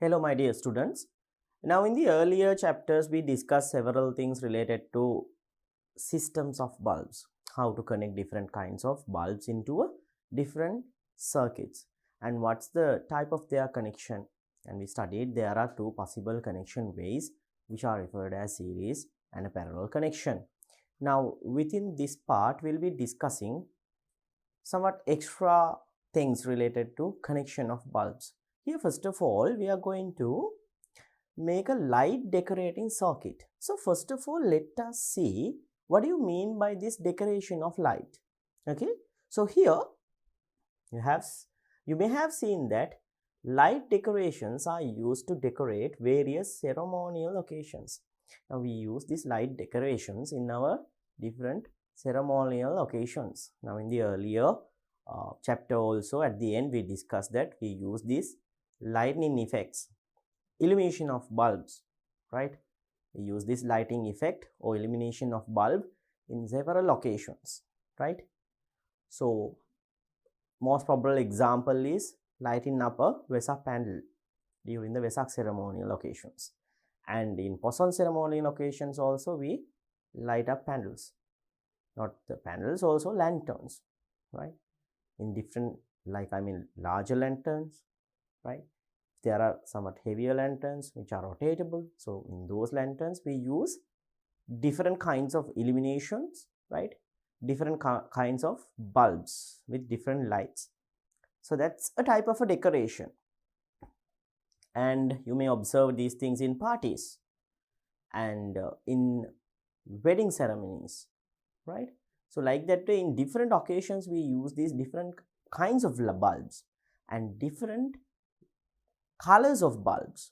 Hello my dear students. Now in the earlier chapters we discussed several things related to systems of bulbs, how to connect different kinds of bulbs into a different circuits and what's the type of their connection, and we studied there are two possible connection ways which are referred as series and a parallel connection. Now within this part we'll be discussing somewhat extra things related to connection of bulbs. Here first of all we are going to make a light decorating circuit. So first of all let us see what do you mean by this decoration of light. Okay, so here you may have seen that light decorations are used to decorate various ceremonial occasions. Now we use these light decorations in our different ceremonial occasions. Now in the earlier chapter also at the end we discussed that we use these lightning effects, illumination of bulbs, right? We use this lighting effect or illumination of bulb in several occasions, right? So most probable example is lighting up a Vesak candle during the Vesak ceremonial occasions, and in Poson ceremonial occasions also we light up candles, not the candles, also lanterns, right? In different, like larger lanterns, right? There are somewhat heavier lanterns which are rotatable. So in those lanterns we use different kinds of illuminations, right? Different kinds of bulbs with different lights. So that's a type of a decoration, and you may observe these things in parties and in wedding ceremonies, right? So like that way in different occasions we use these different kinds of bulbs and different colors of bulbs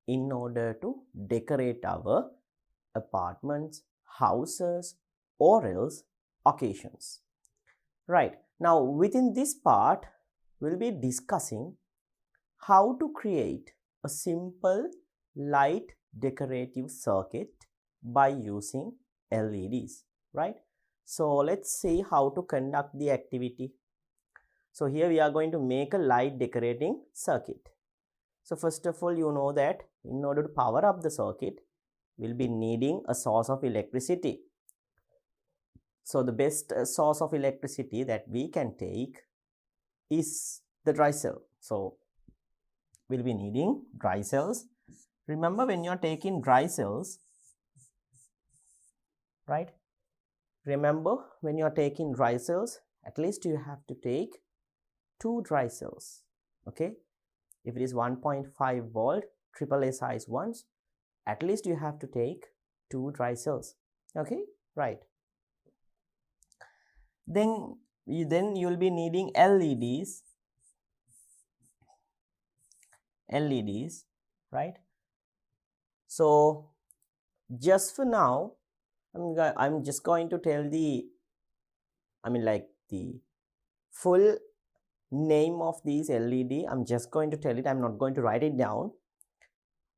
in order to decorate our apartments, houses, or else occasions. Right, now within this part we'll be discussing how to create a simple light decorative circuit by using LEDs, right? So let's see how to conduct the activity. So here we are going to make a light decorating circuit. So first of all, you know that in order to power up the circuit, we'll be needing a source of electricity. So the best source of electricity that we can take is the dry cell. So we'll be needing dry cells. Remember, when you're taking dry cells, right? Remember, when you're taking dry cells, at least you have to take 2 dry cells, okay? If it is 1.5 volt AAA size ones, at least you have to take 2 dry cells, okay? Right. Then you'll be needing LEDs, right? So just for now, I'm just going to tell the the full name of these LED. I'm just going to tell it, I'm not going to write it down.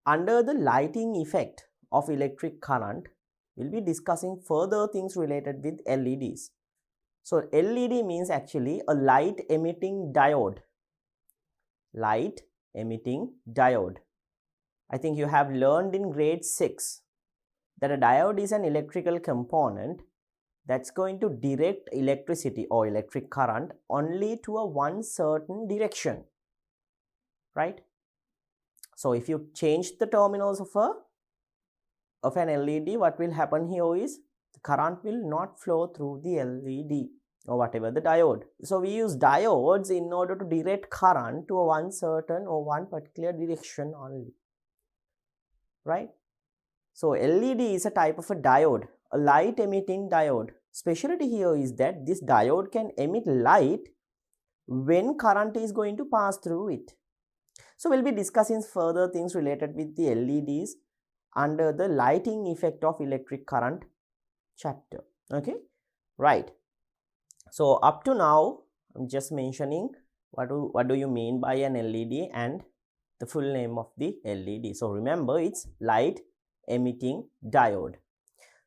Under the lighting effect of electric current, we'll be discussing further things related with LEDs. So LED means actually a light emitting diode. Light emitting diode. I think you have learned in grade 6 that a diode is an electrical component that's going to direct electricity or electric current only to a one certain direction, right? So if you change the terminals of an LED, what will happen here is the current will not flow through the LED or whatever the diode. So we use diodes in order to direct current to a one certain or one particular direction only, right? So LED is a type of a diode, a light emitting diode. Specialty here is that this diode can emit light when current is going to pass through it. So we'll be discussing further things related with the LEDs under the lighting effect of electric current chapter, okay? Right. So up to now, I'm just mentioning what do you mean by an LED and the full name of the LED. So remember, it's light emitting diode.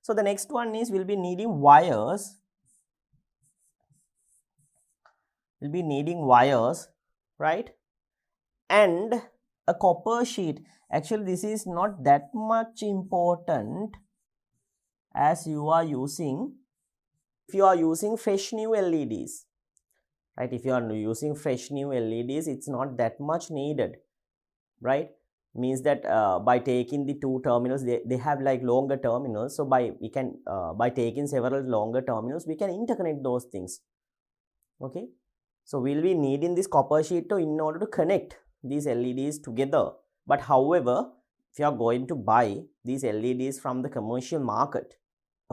So the next one is we'll be needing wires. We'll be needing wires, right? And a copper sheet. Actually, this is not that much important as you are using, if you are using fresh new LEDs, right? If you are using fresh new LEDs, it's not that much needed, right? Means that by taking the two terminals, they have like longer terminals. So by taking several longer terminals, we can interconnect those things. Okay, so we'll be needing this copper sheet in order to connect these LEDs together. But however, if you are going to buy these LEDs from the commercial market,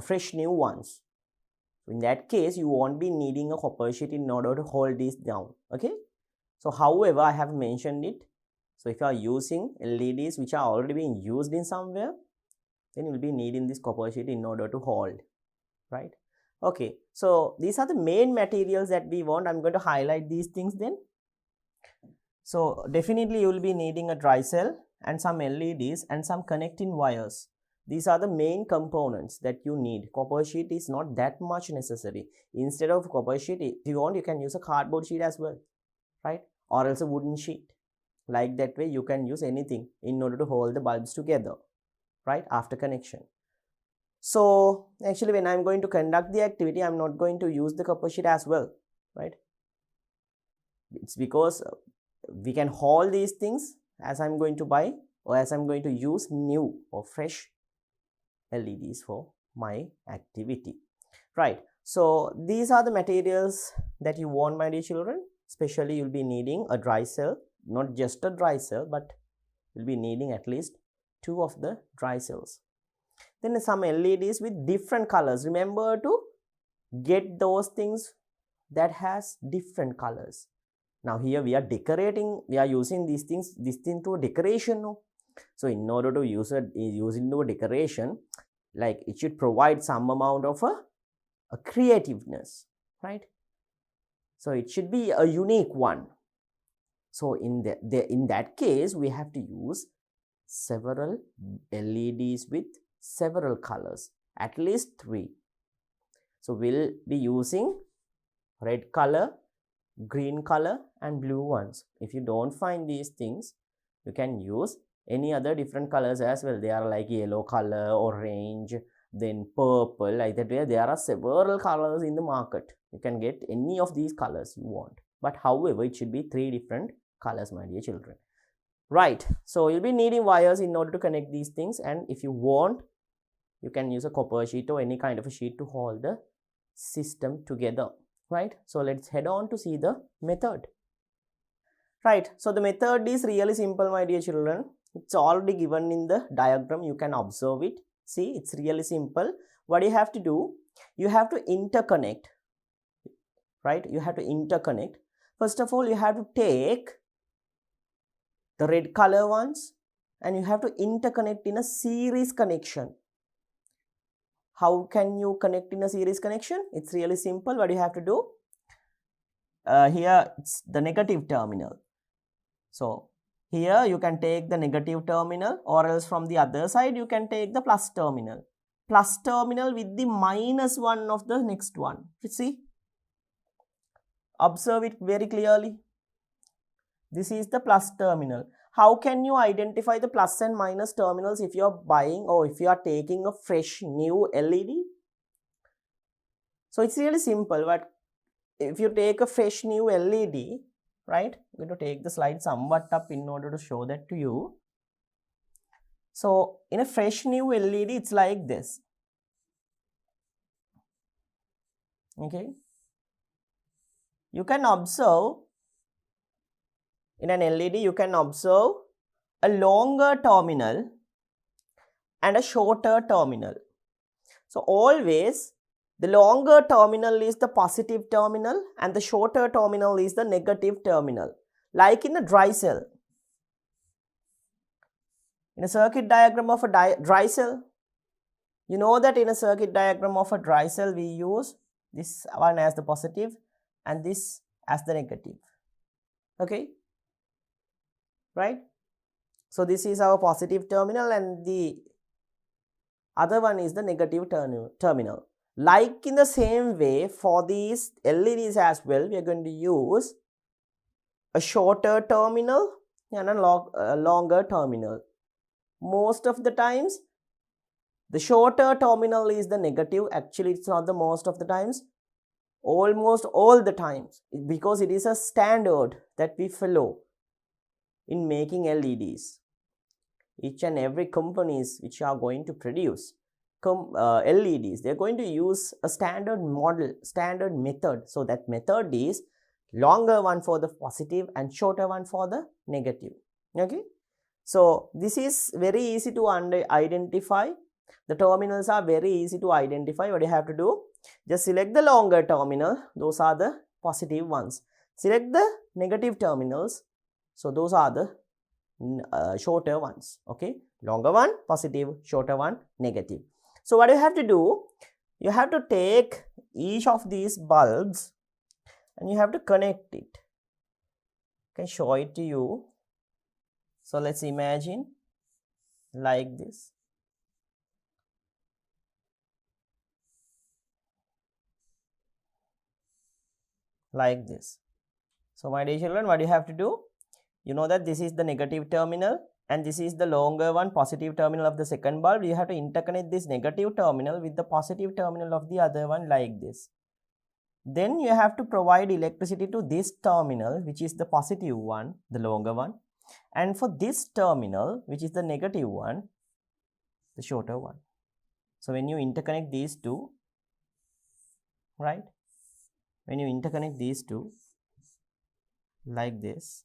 fresh new ones, in that case you won't be needing a copper sheet in order to hold these down. Okay, so however, I have mentioned it. So if you are using LEDs which are already being used in somewhere, then you will be needing this copper sheet in order to hold, right? Okay, so these are the main materials that we want. I'm going to highlight these things then. So definitely you will be needing a dry cell and some LEDs and some connecting wires. These are the main components that you need. Copper sheet is not that much necessary. Instead of copper sheet, if you want, you can use a cardboard sheet as well, right? Or else a wooden sheet. Like that way you can use anything in order to hold the bulbs together, right, after connection. So actually when I'm going to conduct the activity, I'm not going to use the copper sheet as well, right? It's because we can hold these things as I'm going to buy or as I'm going to use new or fresh LEDs for my activity, right? So these are the materials that you want, my dear children. Especially you'll be needing a dry cell, not just a dry cell, but you'll be needing at least 2 of the dry cells. Then some LEDs with different colors. Remember to get those things that has different colors. Now here we are decorating, we are using this thing to a decoration. No? So in order to use it to a decoration, like it should provide some amount of a creativeness, right? So it should be a unique one. So in that case, we have to use several LEDs with several colors, at least 3. So we'll be using red color, green color and blue ones. If you don't find these things, you can use any other different colors as well. They are like yellow color, orange, then purple, like that way. There are several colors in the market. You can get any of these colors you want. But however, it should be 3 different colors, my dear children. Right. So you'll be needing wires in order to connect these things. And if you want, you can use a copper sheet or any kind of a sheet to hold the system together. Right. So let's head on to see the method. Right. So the method is really simple, my dear children. It's already given in the diagram. You can observe it. See, it's really simple. What you have to do, you have to interconnect. Right. You have to interconnect. First of all, you have to take the red color ones and you have to interconnect in a series connection. How can you connect in a series connection? It's really simple. What you have to do, here it's the negative terminal. So here you can take the negative terminal, or else from the other side you can take the plus terminal. Plus terminal with the minus one of the next one. You see? Observe it very clearly. This is the plus terminal. How can you identify the plus and minus terminals if you are buying or if you are taking a fresh new LED? So it's really simple. But if you take a fresh new LED, right? I'm going to take the slide somewhat up in order to show that to you. So in a fresh new LED, it's like this. Okay. You can observe in an LED, you can observe a longer terminal and a shorter terminal. So always the longer terminal is the positive terminal and the shorter terminal is the negative terminal. Like in a dry cell. In a circuit diagram of a dry cell, you know that in a circuit diagram of a dry cell, we use this one as the positive and this as the negative. Okay. Right. So this is our positive terminal and the other one is the negative terminal. Like in the same way, for these LEDs as well, we are going to use a shorter terminal and a longer terminal. Most of the times, the shorter terminal is the negative. Actually, it's not the most of the times, almost all the times, because it is a standard that we follow in making LEDs. Each and every companies which are going to produce LEDs, they're going to use a standard model, standard method. So that method is longer one for the positive and shorter one for the negative. Okay, so this is very easy to identify. The terminals are very easy to identify. What you have to do, just select the longer terminal, those are the positive ones. Select the negative terminals, so those are the shorter ones. Okay, longer one positive, shorter one negative. So what you have to do, you have to take each of these bulbs and you have to connect it. I can show it to you. So let's imagine like this. Like this. So my dear children, what you have to do, you know that this is the negative terminal and this is the longer one, positive terminal of the second bulb. You have to interconnect this negative terminal with the positive terminal of the other one like this. Then you have to provide electricity to this terminal, which is the positive one, the longer one, and for this terminal, which is the negative one, the shorter one. So when you interconnect these two, right, when you interconnect these two like this,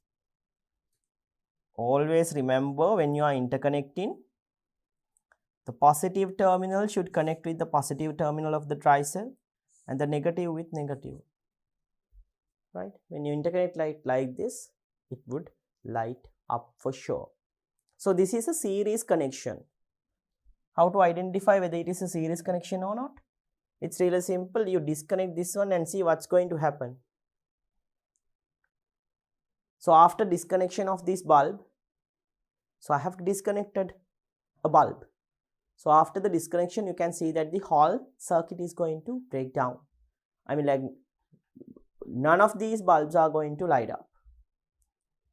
always remember when you are interconnecting, the positive terminal should connect with the positive terminal of the dry cell and the negative with negative, right? When you interconnect like this, it would light up for sure. So this is a series connection. How to identify whether it is a series connection or not? It's really simple. You disconnect this one and see what's going to happen. So after disconnection of this bulb, so I have disconnected a bulb. So after the disconnection, you can see that the whole circuit is going to break down. I mean, like, none of these bulbs are going to light up.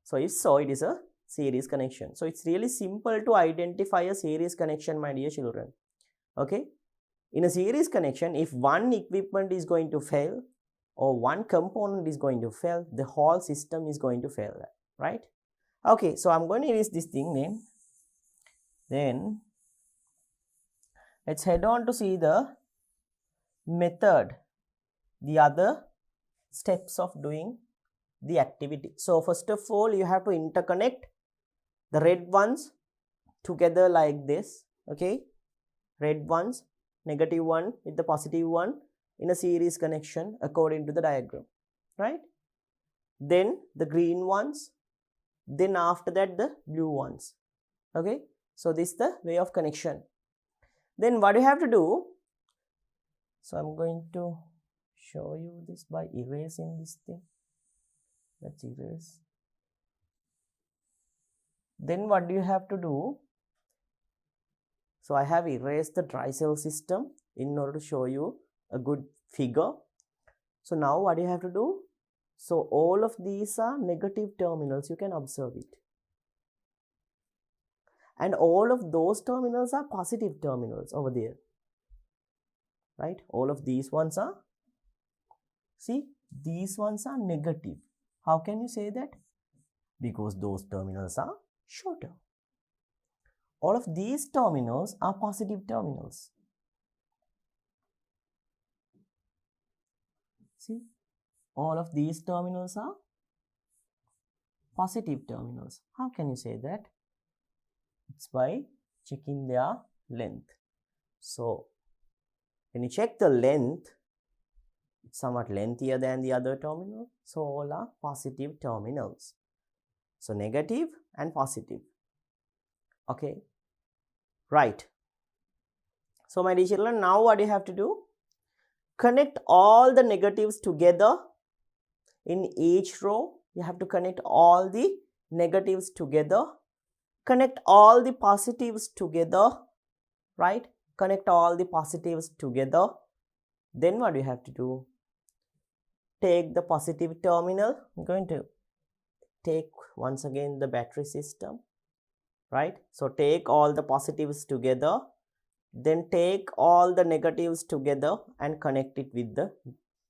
So if so, it is a series connection. So it's really simple to identify a series connection, my dear children. Okay. In a series connection, if one equipment is going to fail or one component is going to fail, the whole system is going to fail, right? Okay, so I'm going to erase this thing name. Then let's head on to see the method, the other steps of doing the activity. So first of all, you have to interconnect the red ones together like this. Okay, red ones, negative one with the positive one in a series connection according to the diagram, right? Then the green ones, then after that the blue ones. Okay, so this is the way of connection. Then what you have to do, so I'm going to show you this by erasing this thing. Let's erase. Then what do you have to do? So I have erased the dry cell system in order to show you a good figure. So now what do you have to do? So all of these are negative terminals, you can observe it. And all of those terminals are positive terminals over there, right? All of these ones are, see, these ones are negative. How can you say that? Because those terminals are shorter. All of these terminals are positive terminals. See, all of these terminals are positive terminals. How can you say that? It's by checking their length. So when you check the length, it's somewhat lengthier than the other terminal. So all are positive terminals. So negative and positive. Okay, right. So my dear children, now what you have to do? Connect all the negatives together in each row. You have to connect all the negatives together. Connect all the positives together, right? Connect all the positives together. Then what do you have to do? Take the positive terminal. I'm going to take once again the battery system, right? So take all the positives together, then take all the negatives together and connect it with the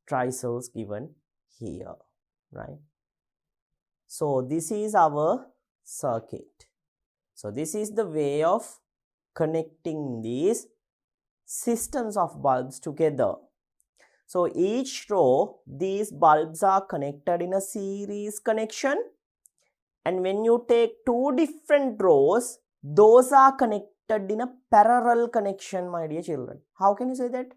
dry cells given here, right? So this is our circuit. So this is the way of connecting these systems of bulbs together. So each row, these bulbs are connected in a series connection, and when you take two different rows, those are connected in a parallel connection, my dear children. How can you say that?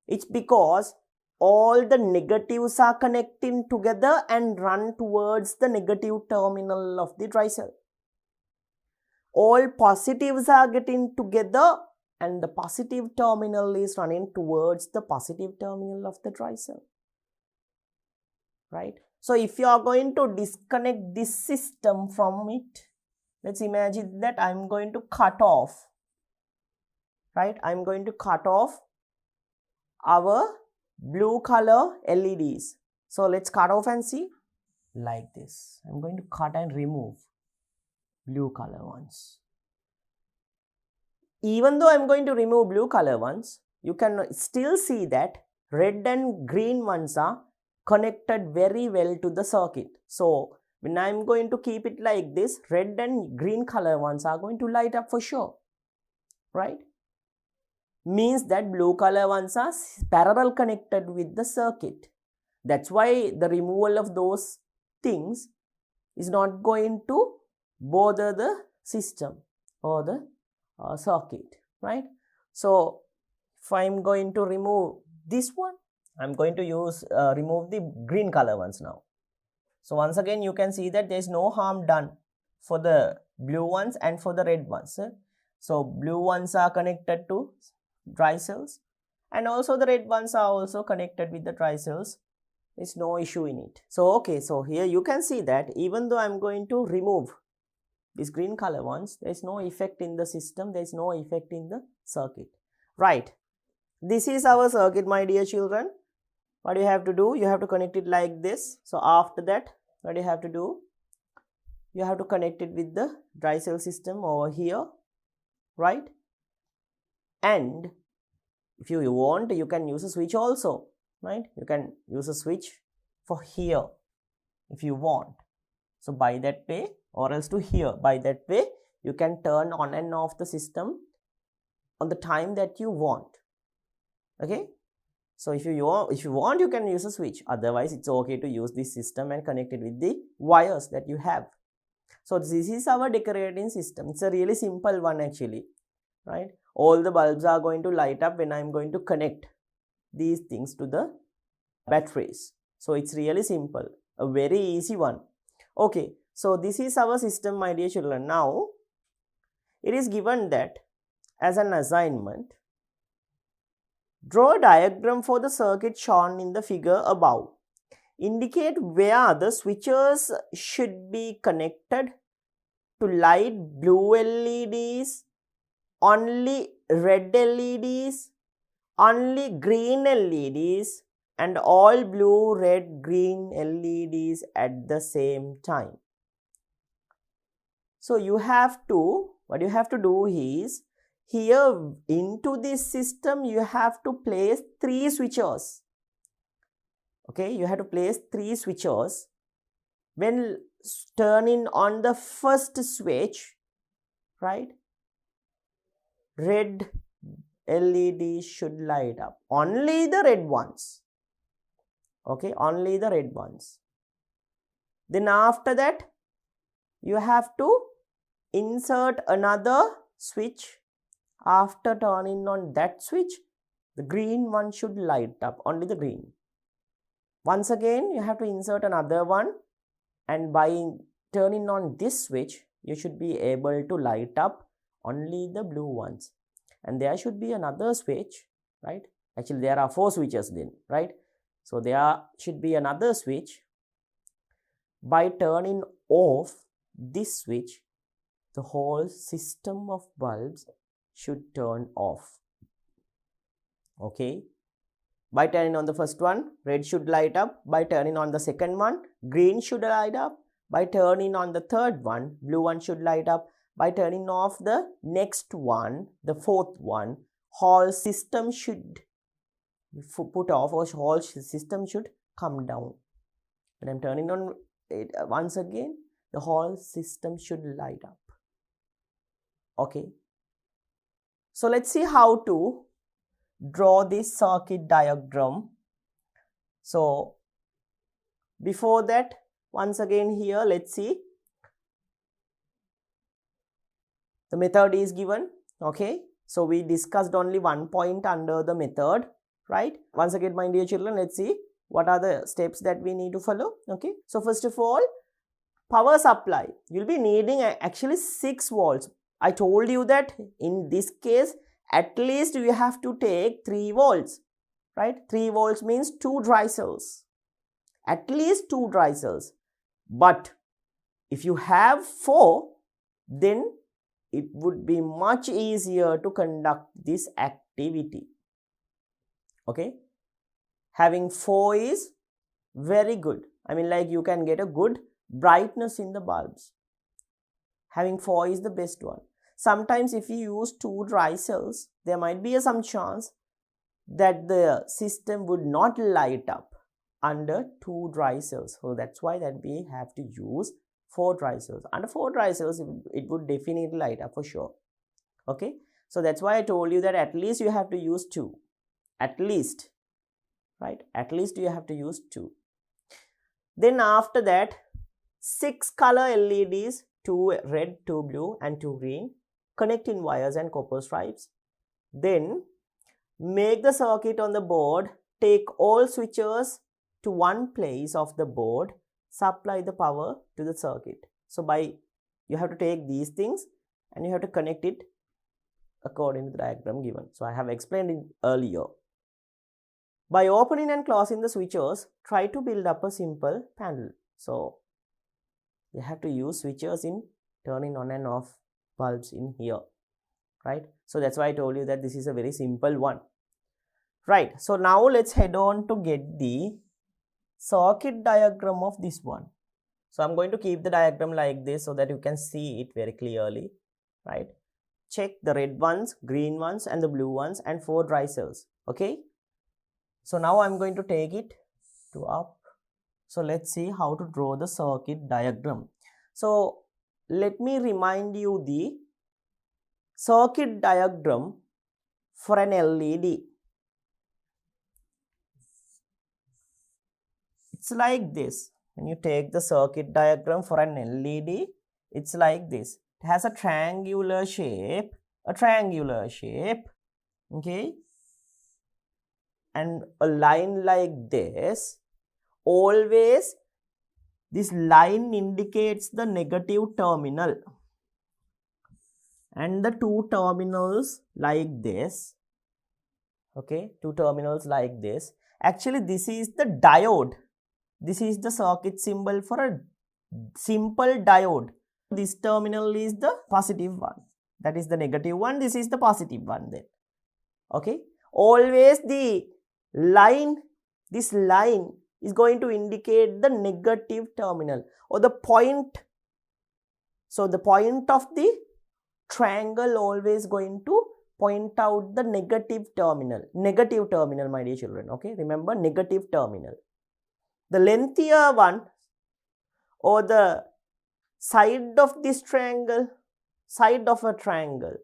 It's because all the negatives are connecting together and run towards the negative terminal of the dry cell. All positives are getting together and the positive terminal is running towards the positive terminal of the dry cell, right? So if you are going to disconnect this system from it, let's imagine that I'm going to cut off, right? I'm going to cut off our blue color LEDs. So let's cut off and see like this. I'm going to cut and remove blue color ones. Even though I'm going to remove blue color ones, you can still see that red and green ones are connected very well to the circuit. So when I'm going to keep it like this, red and green color ones are going to light up for sure, right? Means that blue color ones are parallel connected with the circuit. That's why the removal of those things is not going to bother the system or the circuit, right? So if I'm going to remove this one, I'm going to remove the green color ones now. So once again you can see that there is no harm done for the blue ones and for the red ones. So blue ones are connected to dry cells and also the red ones are also connected with the dry cells. There's no issue in it. So okay, so here you can see that even though I'm going to remove these green color ones, there is no effect in the system, there is no effect in the circuit, right? This is our circuit, my dear children. What you have to do, you have to connect it like this. So after that, what you have to do, you have to connect it with the dry cell system over here, right? And if you want, you can use a switch also, right? You can use a switch for here if you want. So by that way, or else to here, by that way you can turn on and off the system on the time that you want. Okay, so if you want you can use a switch, otherwise it's okay to use this system and connect it with the wires that you have. So this is our decorating system. It's a really simple one actually, right? All the bulbs are going to light up when I'm going to connect these things to the batteries. So it's really simple, a very easy one. Okay, so this is our system, my dear children. Now it is given that as an assignment, draw a diagram for the circuit shown in the figure above. Indicate where the switches should be connected to light blue LEDs, only red LEDs, only green LEDs, and all blue, red, green LEDs at the same time. So you have to, what you have to do is, here into this system you have to place 3 switches. Okay, you have to place 3 switches. When turning on the first switch, right, red LED should light up, only the red ones. Okay, only the red ones. Then after that you have to insert another switch. After turning on that switch, the green one should light up, only the green. Once again you have to insert another one, and by turning on this switch you should be able to light up only the blue ones. And there should be another switch, right? Actually there are 4 switches then, right? So there should be another switch. By turning off this switch, the whole system of bulbs should turn off. Okay, By turning on the first one, red should light up. By turning on the second one, green should light up. By turning on the third one, blue one should light up. By turning off the next one, the fourth one, whole system should put off, or whole system should come down. When I'm turning on it once again, the whole system should light up. Okay. So let's see how to draw this circuit diagram. So before that, once again here, let's see. The method is given. Okay. So we discussed only one point under the method, right? Once again, my dear children, let's see what are the steps that we need to follow. Okay. So first of all, power supply. You'll be needing actually 6 volts. I told you that in this case, at least you have to take 3 volts, right? 3 volts means 2 dry cells, at least 2 dry cells. But if you have 4, then it would be much easier to conduct this activity. Okay. Having 4 is very good. I mean, like, you can get a good brightness in the bulbs. Having 4 is the best one. Sometimes if you use 2 dry cells, there might be some chance that the system would not light up under 2 dry cells. So that's why that we have to use 4 dry cells. Under 4 dry cells, it would definitely light up for sure. Okay. So that's why I told you that at least you have to use 2. At least, right? At least you have to use 2. Then after that, 6 color LEDs, 2 red, 2 blue and 2 green, connecting wires and copper stripes. Then make the circuit on the board, take all switches to one place of the board, supply the power to the circuit. So you have to take these things and you have to connect it according to the diagram given. So I have explained it earlier. By opening and closing the switches, try to build up a simple panel. So you have to use switches in turning on and off bulbs in here, right? So that's why I told you that this is a very simple one, right? So now let's head on to get the circuit diagram of this one. So I'm going to keep the diagram like this so that you can see it very clearly, right? Check the red ones, green ones and the blue ones and 4 dry cells. Okay. So now I'm going to take it to up. So let's see how to draw the circuit diagram. So let me remind you the circuit diagram for an LED. It's like this. When you take the circuit diagram for an LED, it's like this. It has a triangular shape, okay, and a line like this. Always this line indicates the negative terminal, and the 2 terminals like this, okay, 2 terminals like this. Actually, this is the diode. This is the circuit symbol for a simple diode. This terminal is the positive one, that is the negative one. This is the positive one then. Okay. Always the line, this line is going to indicate the negative terminal or the point. So the point of the triangle always going to point out the negative terminal, my dear children. Okay, remember, negative terminal. The lengthier one or the side of this triangle, side of a triangle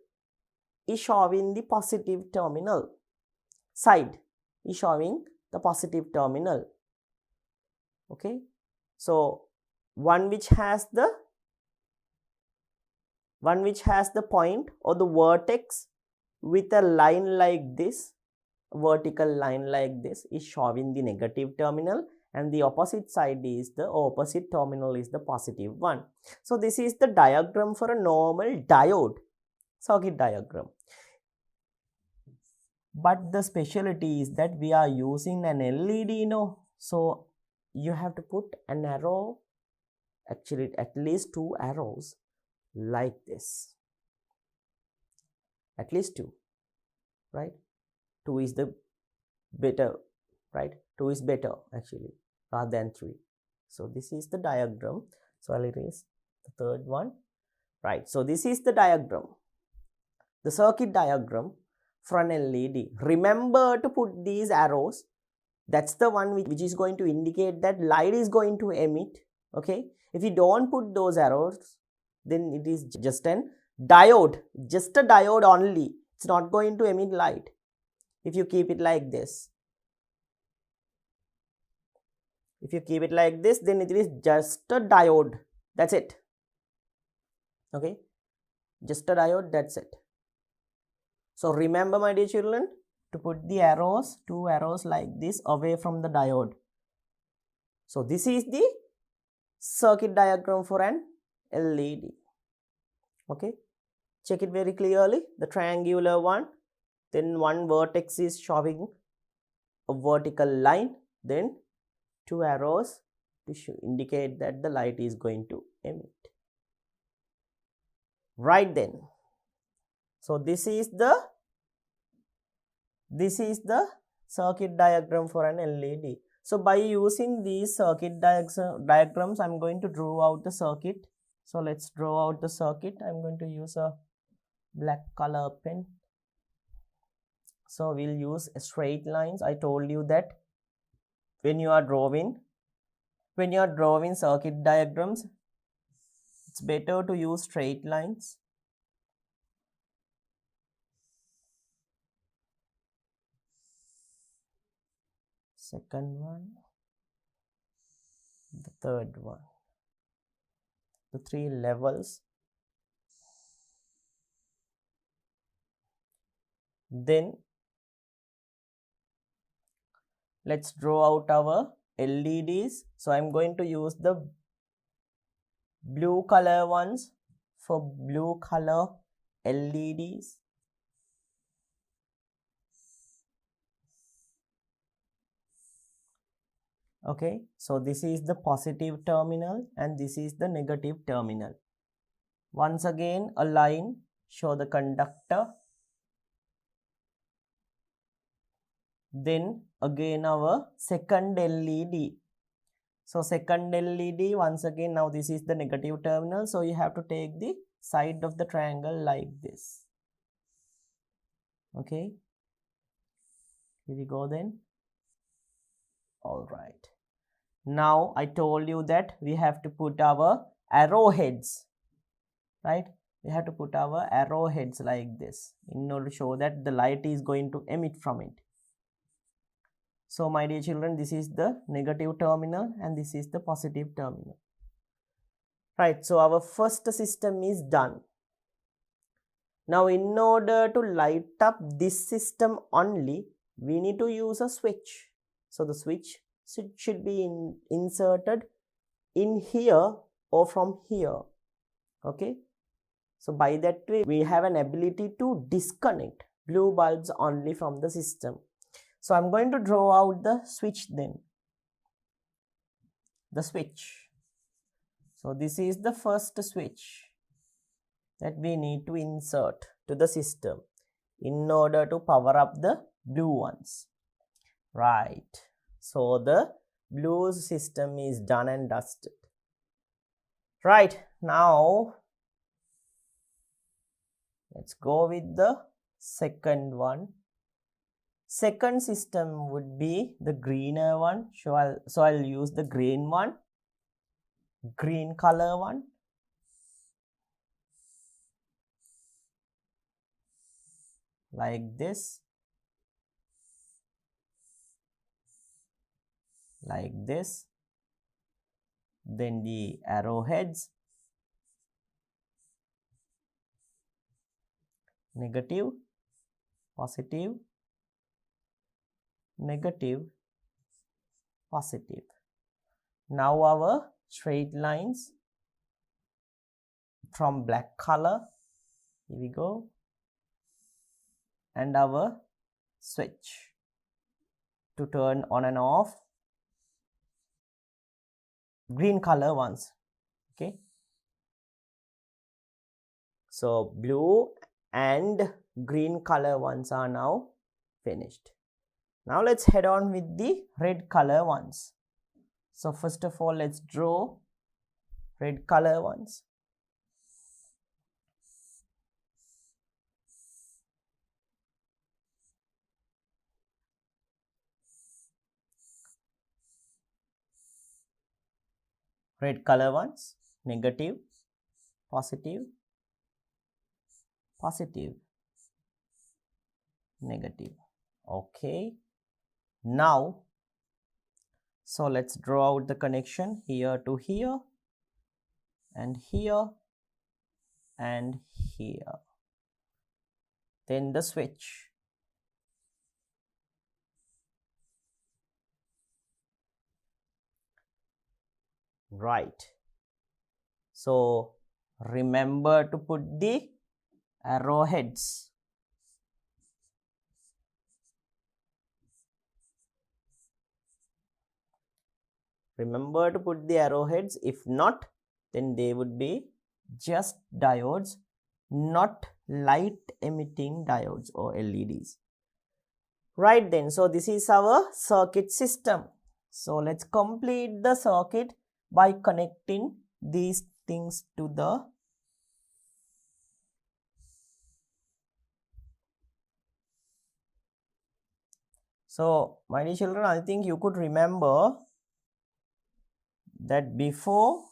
is showing the positive terminal. Side is showing the positive terminal. Okay, so one which has the point or the vertex with a line like this, vertical line like this, is showing the negative terminal, and the opposite side is the opposite terminal is the positive one. So this is the diagram for a normal diode circuit diagram. But the specialty is that we are using an LED, so you have to put an arrow, actually at least 2 arrows like this, at least 2, right? 2 is the better right? 2 is better actually rather than 3. So this is the diagram. So I'll erase the third one, right? So this is the diagram, the circuit diagram for an LED. Remember to put these arrows. That's the one which is going to indicate that light is going to emit. Okay, if you don't put those arrows, then it is just an diode, just a diode only. It's not going to emit light. If you keep it like this, then it is just a diode. That's it. Okay, just a diode. That's it. So remember, my dear children, to put the arrows, 2 arrows like this away from the diode. So this is the circuit diagram for an LED. Okay, check it very clearly. The triangular one, then one vertex is showing a vertical line, then 2 arrows to indicate that the light is going to emit. Right then, so this is the circuit diagram for an LED. So by using these circuit diagrams, I'm going to draw out the circuit. So let's draw out the circuit. I'm going to use a black color pen. So we'll use straight lines. I told you that when you are drawing circuit diagrams, it's better to use straight lines. Second one, the third one, the 3 levels. Then let's draw out our LEDs. So I'm going to use the blue color ones for blue color LEDs. Okay, so this is the positive terminal and this is the negative terminal. Once again, a line, show the conductor. Then again our second LED. So second LED, once again, now this is the negative terminal. So you have to take the side of the triangle like this. Okay, here we go then. All right. Now I told you that we have to put our arrowheads, right? We have to put our arrowheads like this in order to show that the light is going to emit from it. So my dear children, this is the negative terminal and this is the positive terminal. Right, so our first system is done. Now in order to light up this system only, we need to use a switch. So the switch should be inserted in here or from here. Okay, so by that way we have an ability to disconnect blue bulbs only from the system. So I'm going to draw out the switch then. The switch. So this is the first switch that we need to insert to the system in order to power up the blue ones. Right. So the blue system is done and dusted. Right. Now let's go with the second one. Second system would be the greener one. So I'll use the green one, green color one. Like this. Like this. Then the arrowheads. Negative, positive, negative, positive. Now our straight lines from black color. Here we go. And our switch to turn on and off. Green color ones. Okay. So blue and green color ones are now finished. Now let's head on with the red color ones. So first of all, let's draw red color ones. Red color ones, negative, positive, positive, negative. Okay. Now, so let's draw out the connection here to here and here and here. Then the switch. Right. So remember to put the arrowheads. Remember to put the arrowheads. If not, then they would be just diodes, not light emitting diodes or LEDs. Right then, so this is our circuit system. So let's complete the circuit by connecting these things to the So my dear children, I think you could remember that before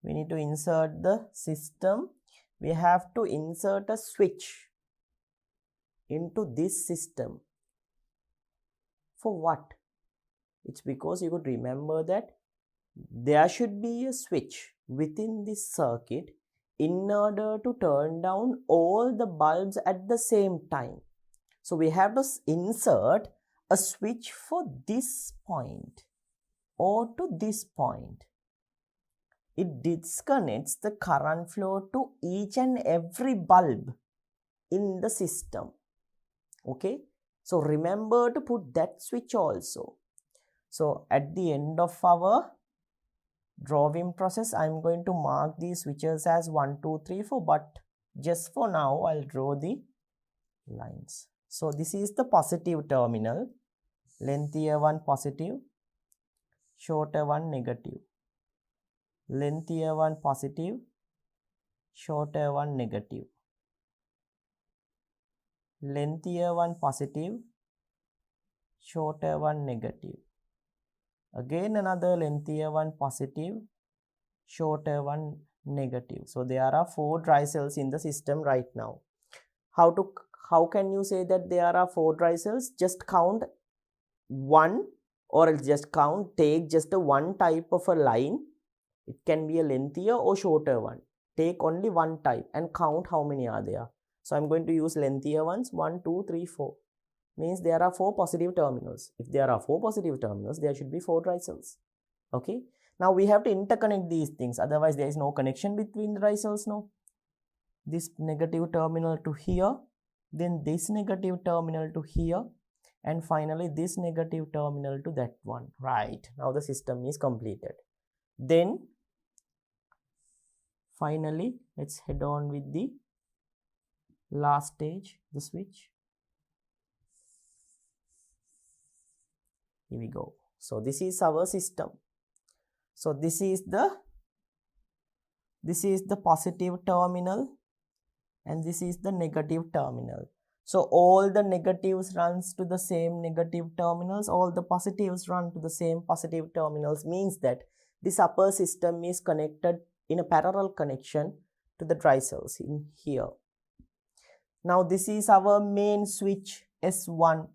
we need to insert the system, we have to insert a switch into this system. For what? It's because you could remember that there should be a switch within this circuit in order to turn down all the bulbs at the same time. So we have to insert a switch for this point or to this point. It disconnects the current flow to each and every bulb in the system. Okay, so remember to put that switch also. So at the end of our drawing process, I'm going to mark these switches as 1, 2, 3, 4, but just for now, I'll draw the lines. So this is the positive terminal, lengthier one positive, shorter one negative, lengthier one positive, shorter one negative, lengthier one positive, shorter one negative, again another lengthier one positive, shorter one negative. So there are 4 dry cells in the system right now. How can you say that there are 4 dry cells? Just count one, or just take just a one type of a line. It can be a lengthier or shorter one. Take only one type and count how many are there. So I'm going to use lengthier ones. 1, 2, 3, 4. Means there are 4 positive terminals. If there are 4 positive terminals, there should be 4 dry cells. Okay. Now we have to interconnect these things. Otherwise, there is no connection between the dry cells. No. This negative terminal to here, then this negative terminal to here, and finally this negative terminal to that one. Right. Now the system is completed. Then finally, let's head on with the last stage, the switch. Here we go. So this is our system. So this is the positive terminal and this is the negative terminal. So all the negatives runs to the same negative terminals, all the positives run to the same positive terminals, means that this upper system is connected in a parallel connection to the dry cells in here. Now this is our main switch S1.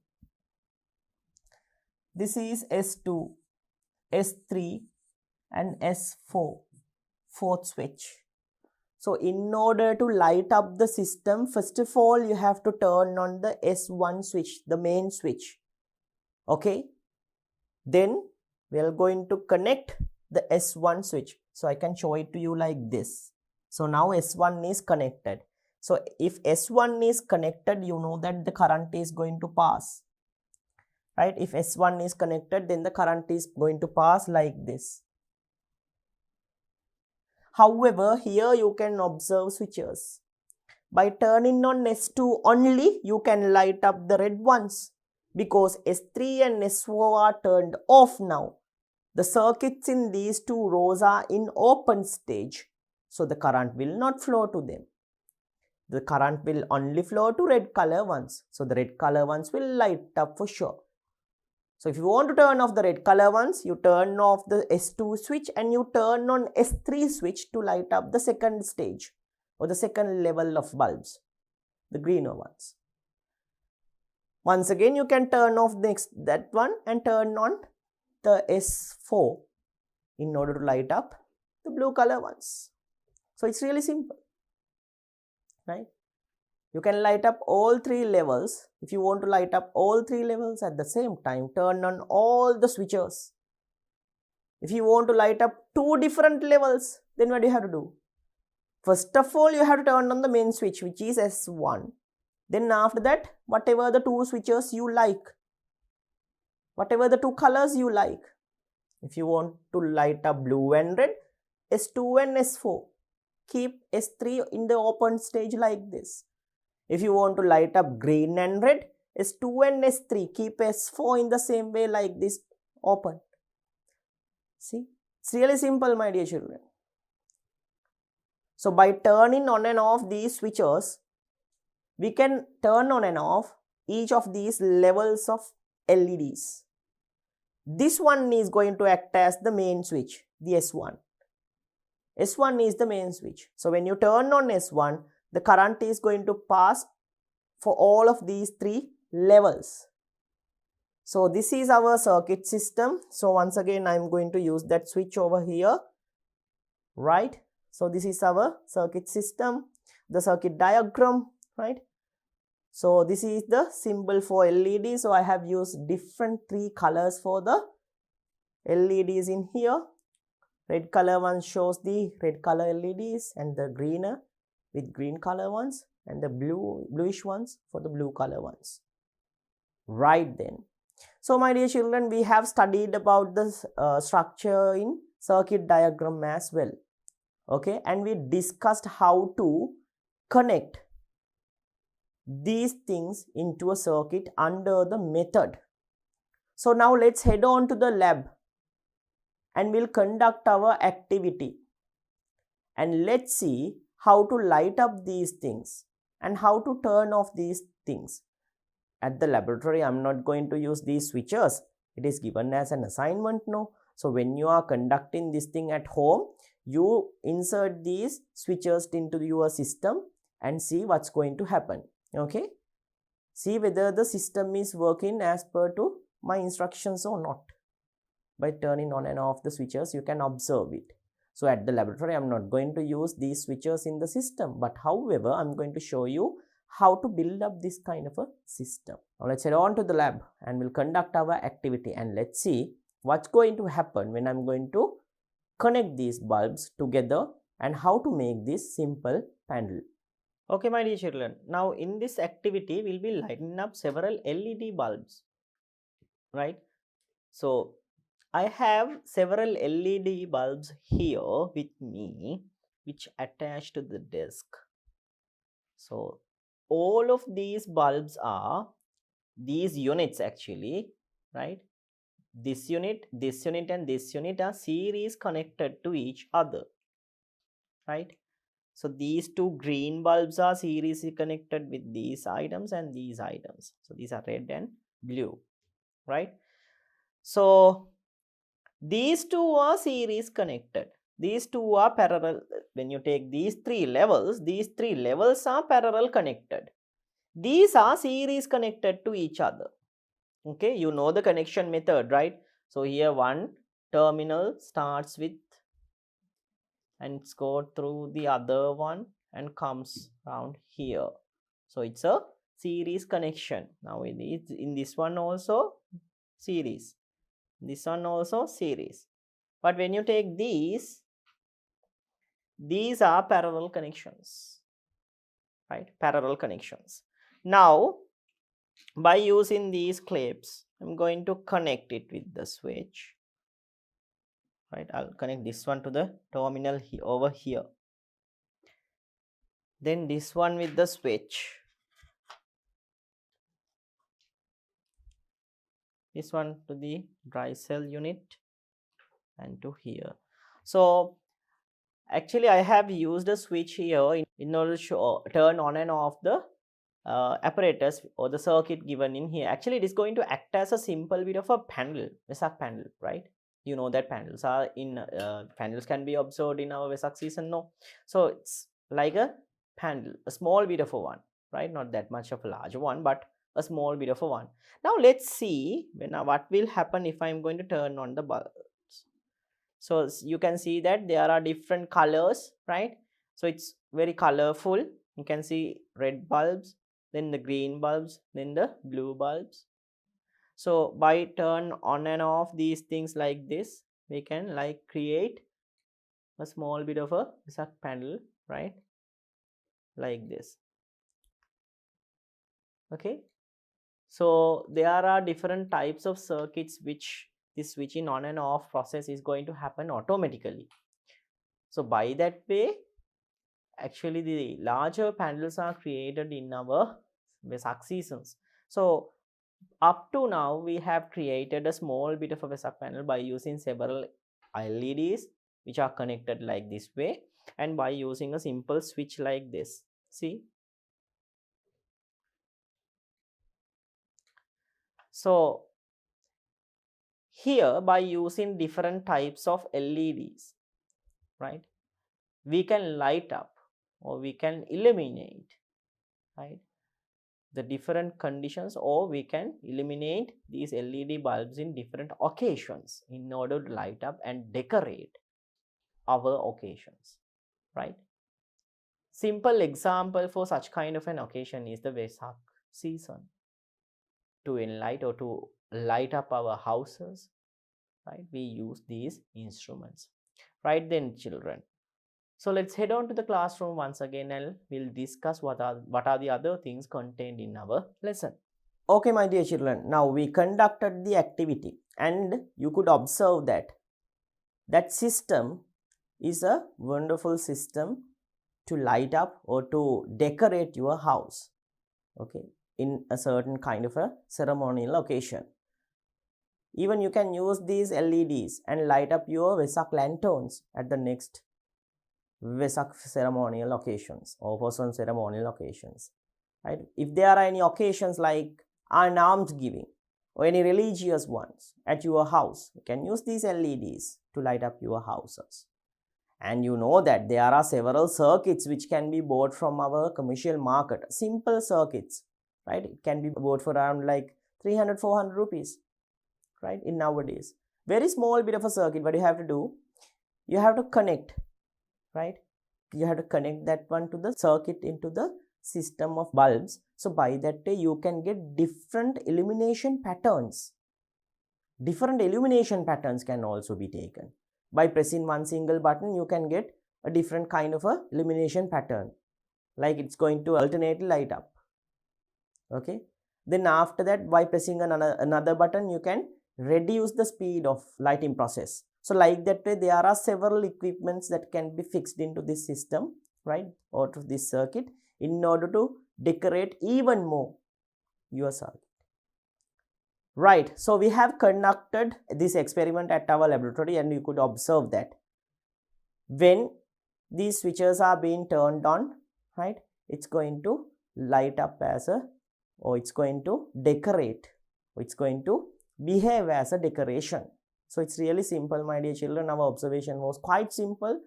This is S2, S3 and S4, fourth switch. So in order to light up the system, first of all, you have to turn on the S1 switch, the main switch. Okay. Then we are going to connect the S1 switch. So I can show it to you like this. So now S1 is connected. So if S1 is connected, you know that the current is going to pass. Right? If S1 is connected, then the current is going to pass like this. However, here you can observe switches. By turning on S2 only, you can light up the red ones. because S3 and S4 are turned off now. The circuits in these two rows are in open stage, so the current will not flow to them. The current will only flow to red color ones, so the red color ones will light up for sure. So if you want to turn off the red color ones, you turn off the S2 switch and you turn on S3 switch to light up the second stage or the second level of bulbs, the greener ones. Once again, you can turn off that one and turn on the S4 in order to light up the blue color ones. So it's really simple, right? You can light up all three levels. If you want to light up all three levels at the same time, turn on all the switches. If you want to light up two different levels, then what do you have to do? First of all, you have to turn on the main switch, which is S1. Then after that, whatever the two switches you like, whatever the two colors you like. If you want to light up blue and red, S2 and S4. Keep S3 in the open stage like this. If you want to light up green and red, S2 and S3, keep S4 in the same way like this, open. See, it's really simple, my dear children. So by turning on and off these switches, we can turn on and off each of these levels of LEDs. This one is going to act as the main switch, the S1. S1 is the main switch. So when you turn on S1, the current is going to pass for all of these three levels. So this is our circuit system. So once again, I'm going to use that switch over here, right? So this is our circuit system, the circuit diagram, right? So this is the symbol for LED. So I have used different three colors for the LEDs in here. Red color one shows the red color LEDs and the greener with green color ones and the bluish ones for the blue color ones. Right then. So my dear children, we have studied about the structure in circuit diagram as well. Okay, and we discussed how to connect these things into a circuit under the method. So now let's head on to the lab and we'll conduct our activity. And let's see how to light up these things and how to turn off these things. At the laboratory, I'm not going to use these switches. It is given as an assignment now. So when you are conducting this thing at home, you insert these switches into your system and see what's going to happen. Okay. See whether the system is working as per to my instructions or not. By turning on and off the switches, you can observe it. So at the laboratory, I'm not going to use these switches in the system, but however, I'm going to show you how to build up this kind of a system. Now let's head on to the lab and we'll conduct our activity and let's see what's going to happen when I'm going to connect these bulbs together and how to make this simple panel. Okay, my dear children, now in this activity, we'll be lighting up several LED bulbs, right? So I have several LED bulbs here with me, which attach to the desk. So all of these bulbs are these units actually, right? This unit and this unit are series connected to each other, right? So these two green bulbs are series connected with these items and these items. So these are red and blue, right? So these two are series connected. These two are parallel. When you take these three levels are parallel connected. These are series connected to each other. Okay, you know the connection method, right? So here one terminal starts with and it's go through the other one and comes around here. So it's a series connection. Now in this one also series. This one also series. But when you take these are parallel connections, right? Parallel connections. Now, by using these clips, I'm going to connect it with the switch, right? I'll connect this one to the terminal over here. Then this one with the switch. this one to the dry cell unit and to here. So actually I have used a switch here in order to turn on and off the apparatus or the circuit given in here. Actually it is going to act as a simple bit of a panel, Vesak panel, right? You know that panels are in panels can be observed in our Vesak season, no? So it's like a panel, a small bit of a one, right? Not that much of a large one, but a small bit of a one. Now let's see what will happen if I'm going to turn on the bulbs. So you can see that there are different colors, right? So it's very colorful. You can see red bulbs, then the green bulbs, then the blue bulbs. So by turn on and off these things like this, we can like create a small bit of a panel, right? Like this. Okay. So there are different types of circuits which this switching on and off process is going to happen automatically. So by that way, actually the larger panels are created in our Vesak seasons. So up to now we have created a small bit of a Vesak panel by using several LEDs which are connected like this way, and by using a simple switch like this. See, so here by using different types of LEDs, right, we can light up or we can illuminate, right, the different conditions, or we can illuminate these LED bulbs in different occasions in order to light up and decorate our occasions, right? Simple example for such kind of an occasion is the Vesak season. To enlight or to light up our houses, right, we use these instruments. Right then, children, so let's head on to the classroom once again and we'll discuss what are the other things contained in our lesson. Okay, my dear children, now we conducted the activity and you could observe that system is a wonderful system to light up or to decorate your house, okay, in a certain kind of a ceremonial occasion. Even you can use these LEDs and light up your Vesak lanterns at the next Vesak ceremonial occasions or for some ceremonial occasions, right? If there are any occasions like an alms giving or any religious ones at your house, you can use these LEDs to light up your houses. And you know that there are several circuits which can be bought from our commercial market, simple circuits, right? It can be bought for around like 300-400 rupees, right? In nowadays, very small bit of a circuit. What you have to do, you have to connect, right? You have to connect that one to the circuit into the system of bulbs. So by that way you can get different illumination patterns. Different illumination patterns can also be taken. By pressing one single button, you can get a different kind of a illumination pattern, like it's going to alternately light up. Okay, then after that, by pressing another button, you can reduce the speed of lighting process. So like that way, there are several equipments that can be fixed into this system, right, or to this circuit in order to decorate even more your circuit. Right, so we have conducted this experiment at our laboratory and you could observe that when these switches are being turned on, right, it's going to light up as a, or it's going to decorate, or it's going to behave as a decoration. So it's really simple, my dear children. Our observation was quite simple.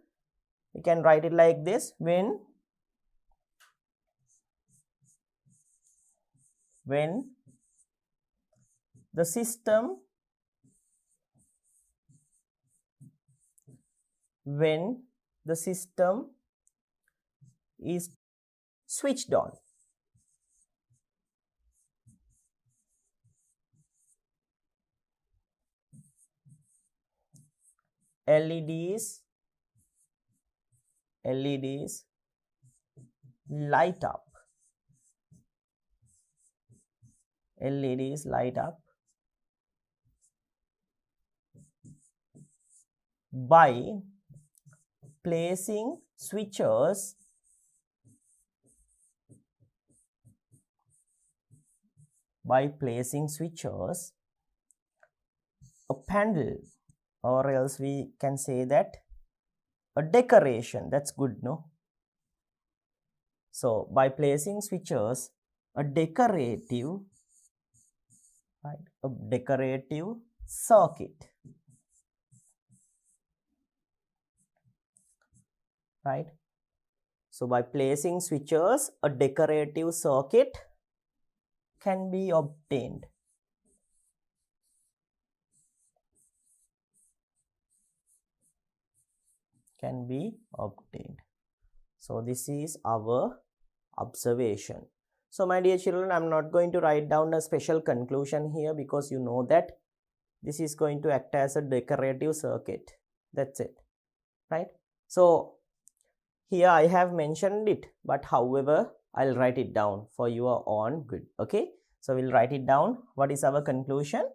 We can write it like this: when the system is switched on, LEDs light up. LEDs light up by placing switches a panel, or else we can say that a decoration. That's good, no? So by placing switches, a decorative, right, a decorative circuit, right? So by placing switches, a decorative circuit can be obtained. Can be obtained. So this is our observation. So my dear children, I'm not going to write down a special conclusion here, because you know that this is going to act as a decorative circuit. That's it, right? So here I have mentioned it, but however, I'll write it down for your own good. Okay, so we'll write it down. What is our conclusion?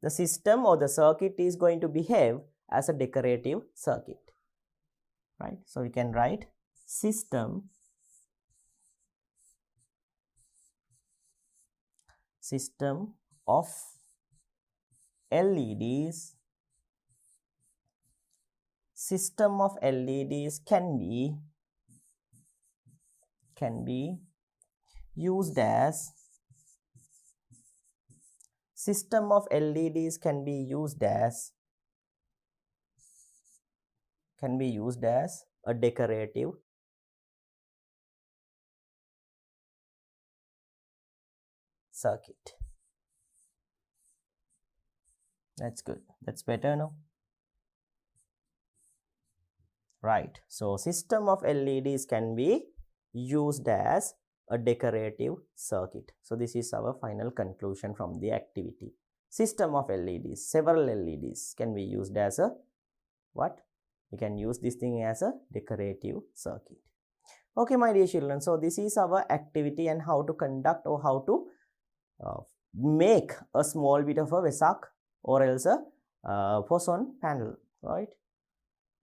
The system or the circuit is going to behave as a decorative circuit, right? So we can write system of LEDs. System of LEDs can be used as system of LEDs can be used as a decorative circuit. That's good. That's better now. Right. So system of LEDs can be used as a decorative circuit. So this is our final conclusion from the activity. System of LEDs, several LEDs can be used as a what? We can use this thing as a decorative circuit. Okay, my dear children. So this is our activity and how to conduct or how to make a small bit of a Vesak or else a Poisson panel, right?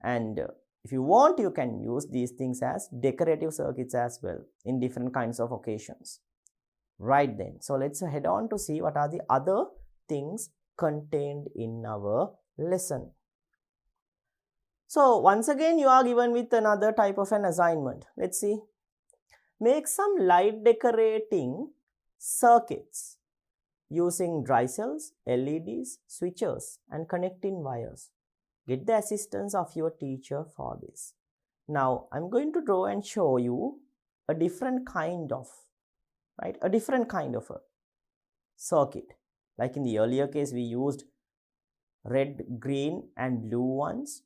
And if you want, you can use these things as decorative circuits as well in different kinds of occasions. Right then, so let's head on to see what are the other things contained in our lesson. So once again, you are given with another type of an assignment. Let's see. Make some light decorating circuits using dry cells, LEDs, switches, and connecting wires. Get the assistance of your teacher for this. Now, I'm going to draw and show you a different kind of, right? A different kind of a circuit. Like in the earlier case, we used red, green, and blue ones.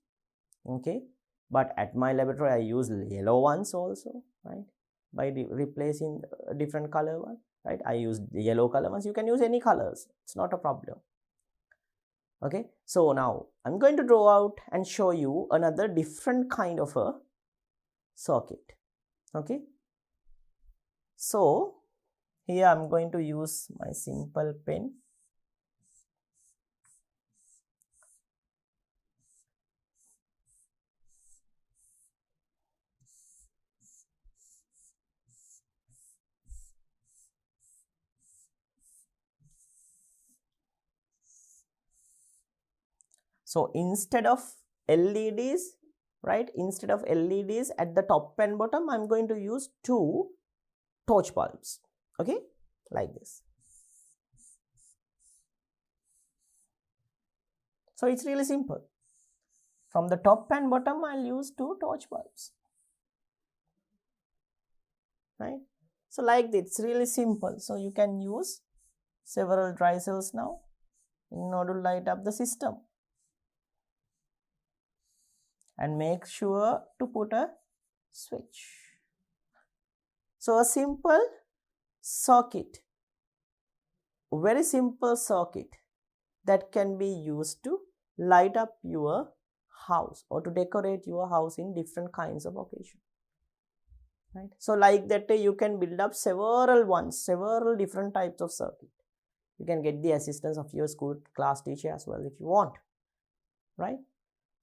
Okay. But at my laboratory, I use yellow ones also, right? By replacing a different color one, right? I use the yellow color ones. You can use any colors. It's not a problem. Okay, so now I'm going to draw out and show you another different kind of a circuit. Okay, so here I'm going to use my simple pen. So instead of LEDs, right, instead of LEDs at the top and bottom, I'm going to use two torch bulbs. Okay, like this. So it's really simple. From the top and bottom, I'll use two torch bulbs. Right? So like this, it's really simple. So you can use several dry cells now in order to light up the system. And make sure to put a switch. So a simple circuit, a very simple circuit that can be used to light up your house or to decorate your house in different kinds of occasions. Right? So like that you can build up several different types of circuit. You can get the assistance of your school class teacher as well if you want. Right?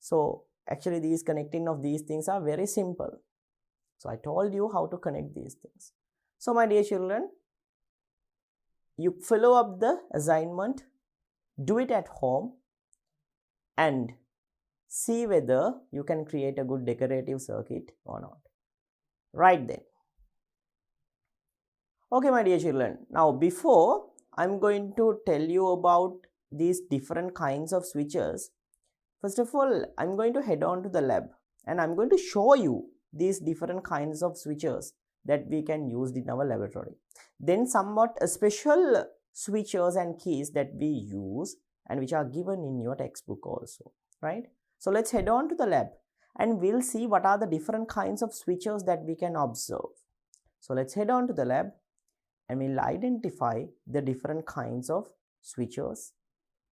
So actually these connecting of these things are very simple. So I told you how to connect these things. So my dear children, you follow up the assignment, do it at home, and see whether you can create a good decorative circuit or not. Right then. Okay, my dear children, now before I'm going to tell you about these different kinds of switches, first of all, I'm going to head on to the lab and I'm going to show you these different kinds of switches that we can use in our laboratory. Then somewhat special switches and keys that we use and which are given in your textbook also, right? So let's head on to the lab and we'll see what are the different kinds of switches that we can observe. So let's head on to the lab and we'll identify the different kinds of switches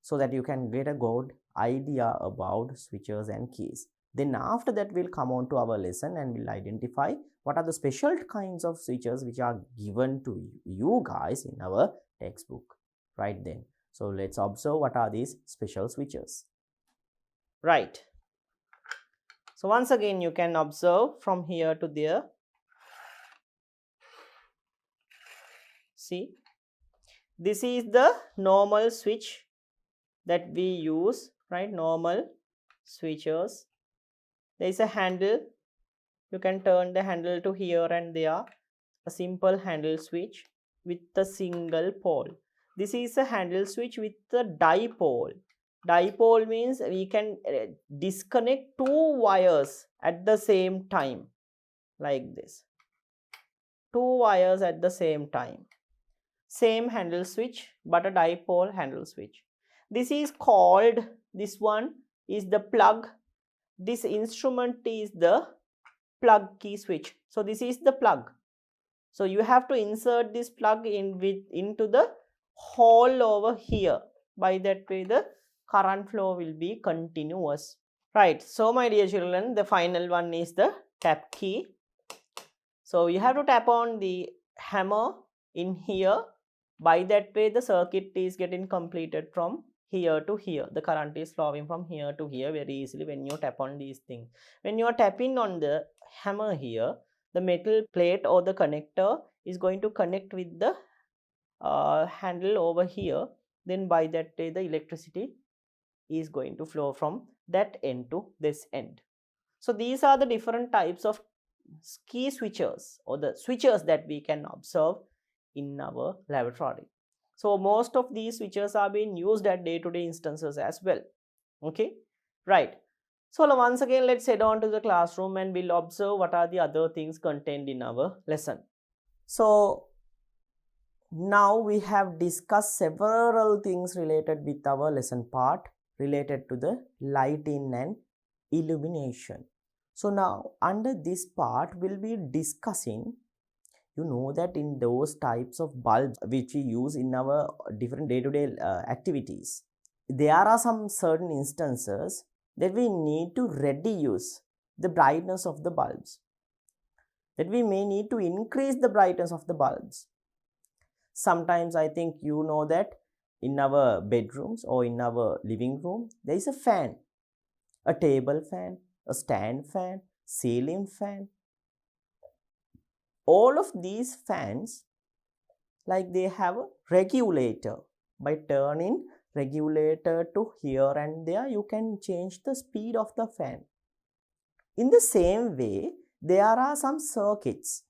so that you can get a good idea about switches and keys. Then after that we'll come on to our lesson and we'll identify what are the special kinds of switches which are given to you guys in our textbook. Right then. So let's observe what are these special switches. Right. So once again you can observe from here to there. See, this is the normal switch that we use, right? Normal switches. There is a handle. You can turn the handle to here and there. A simple handle switch with a single pole. This is a handle switch with a dipole. Dipole means we can disconnect two wires at the same time, like this. Two wires at the same time. Same handle switch but a dipole handle switch. This is called, this one is the plug. This instrument is the plug key switch. So this is the plug. So you have to insert this plug into the hole over here. By that way the current flow will be continuous. Right. So my dear children, the final one is the tap key. So you have to tap on the hammer in here. By that way the circuit is getting completed from here to here. The current is flowing from here to here very easily when you tap on these things. When you are tapping on the hammer here, the metal plate or the connector is going to connect with the handle over here. Then by that way the electricity is going to flow from that end to this end. So these are the different types of key switches or the switches that we can observe in our laboratory. So most of these switches are being used at day-to-day instances as well. Okay, right. So once again let's head on to the classroom and we'll observe what are the other things contained in our lesson. So now we have discussed several things related with our lesson part related to the lighting and illumination. So now under this part we'll be discussing, you know that in those types of bulbs which we use in our different day-to-day activities, there are some certain instances that we need to reduce the brightness of the bulbs, that we may need to increase the brightness of the bulbs. Sometimes I think you know that in our bedrooms or in our living room there is a fan, a table fan, a stand fan, ceiling fan. All of these fans, like they have a regulator. By turning regulator to here and there, you can change the speed of the fan. In the same way, there are some circuits.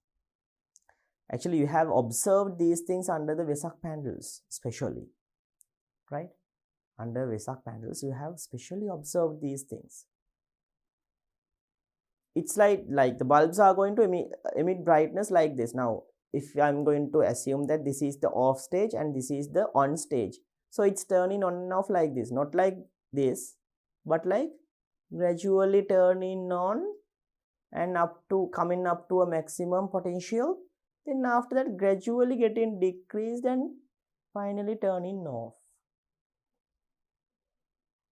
Actually, you have observed these things under the Vesak panels, especially, right? Under Vesak panels, you have specially observed these things. It's like the bulbs are going to emit brightness like this. Now, if I'm going to assume that this is the off stage and this is the on stage, so it's turning on and off like this, not like this, but like gradually turning on and coming up to a maximum potential. Then after that gradually getting decreased and finally turning off.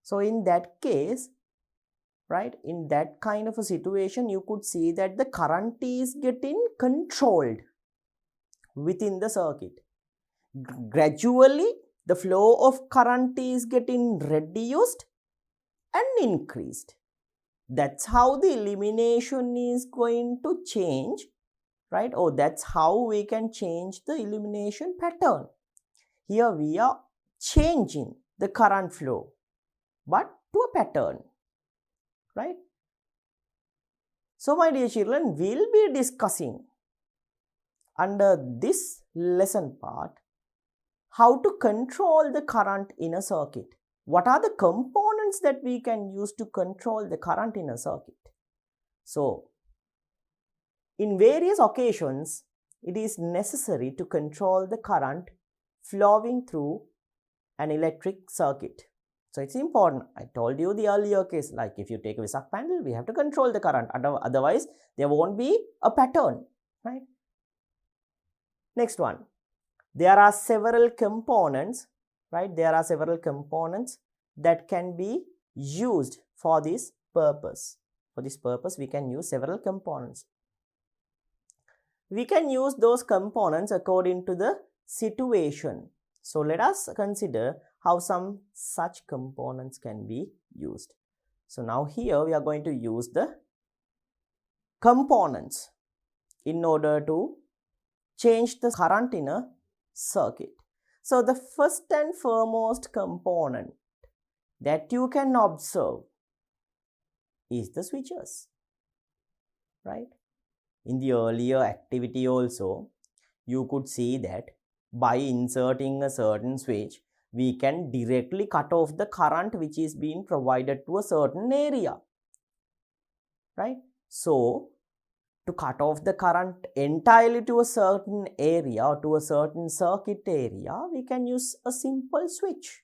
So in that case, right, in that kind of a situation, you could see that the current is getting controlled within the circuit. Gradually, the flow of current is getting reduced and increased. That's how the illumination is going to change, right? Oh, that's how we can change the illumination pattern. Here we are changing the current flow, but to a pattern, right? So my dear children, we'll be discussing under this lesson part how to control the current in a circuit. What are the components that we can use to control the current in a circuit? So, in various occasions, it is necessary to control the current flowing through an electric circuit. So, it's important. I told you the earlier case, like if you take a Vesak panel, we have to control the current. Otherwise, there won't be a pattern, right? Next one. There are several components, right? There are several components that can be used for this purpose. For this purpose, we can use several components. We can use those components according to the situation. So let us consider how some such components can be used. So now here we are going to use the components in order to change the current in a circuit. So the first and foremost component that you can observe is the switches, right? In the earlier activity also, you could see that by inserting a certain switch, we can directly cut off the current which is being provided to a certain area, right? So, to cut off the current entirely to a certain area or to a certain circuit area, we can use a simple switch.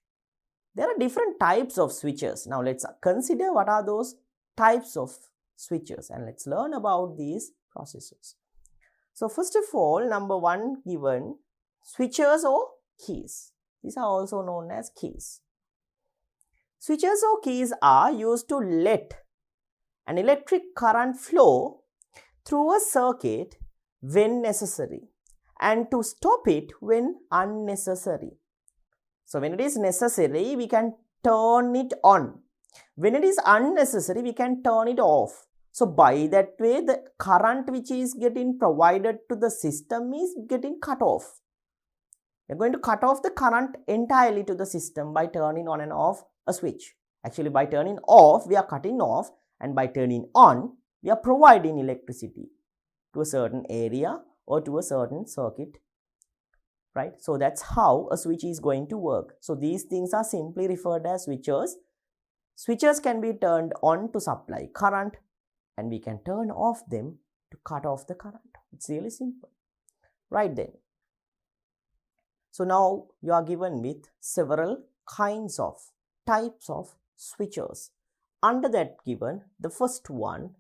There are different types of switches. Now, let's consider what are those types of switches and let's learn about these processes. So, first of all, number one given, switches or keys. These are also known as keys. Switches or keys are used to let an electric current flow through a circuit when necessary and to stop it when unnecessary. So, when it is necessary, we can turn it on. When it is unnecessary, we can turn it off. So, by that way, the current which is getting provided to the system is getting cut off. We are going to cut off the current entirely to the system by turning on and off a switch. Actually, by turning off, we are cutting off, and by turning on, we are providing electricity to a certain area or to a certain circuit, right? So, that's how a switch is going to work. So, these things are simply referred as switches. Switches can be turned on to supply current and we can turn off them to cut off the current. It's really simple, right then. So, now you are given with several kinds of types of switches. Under that given, the first one,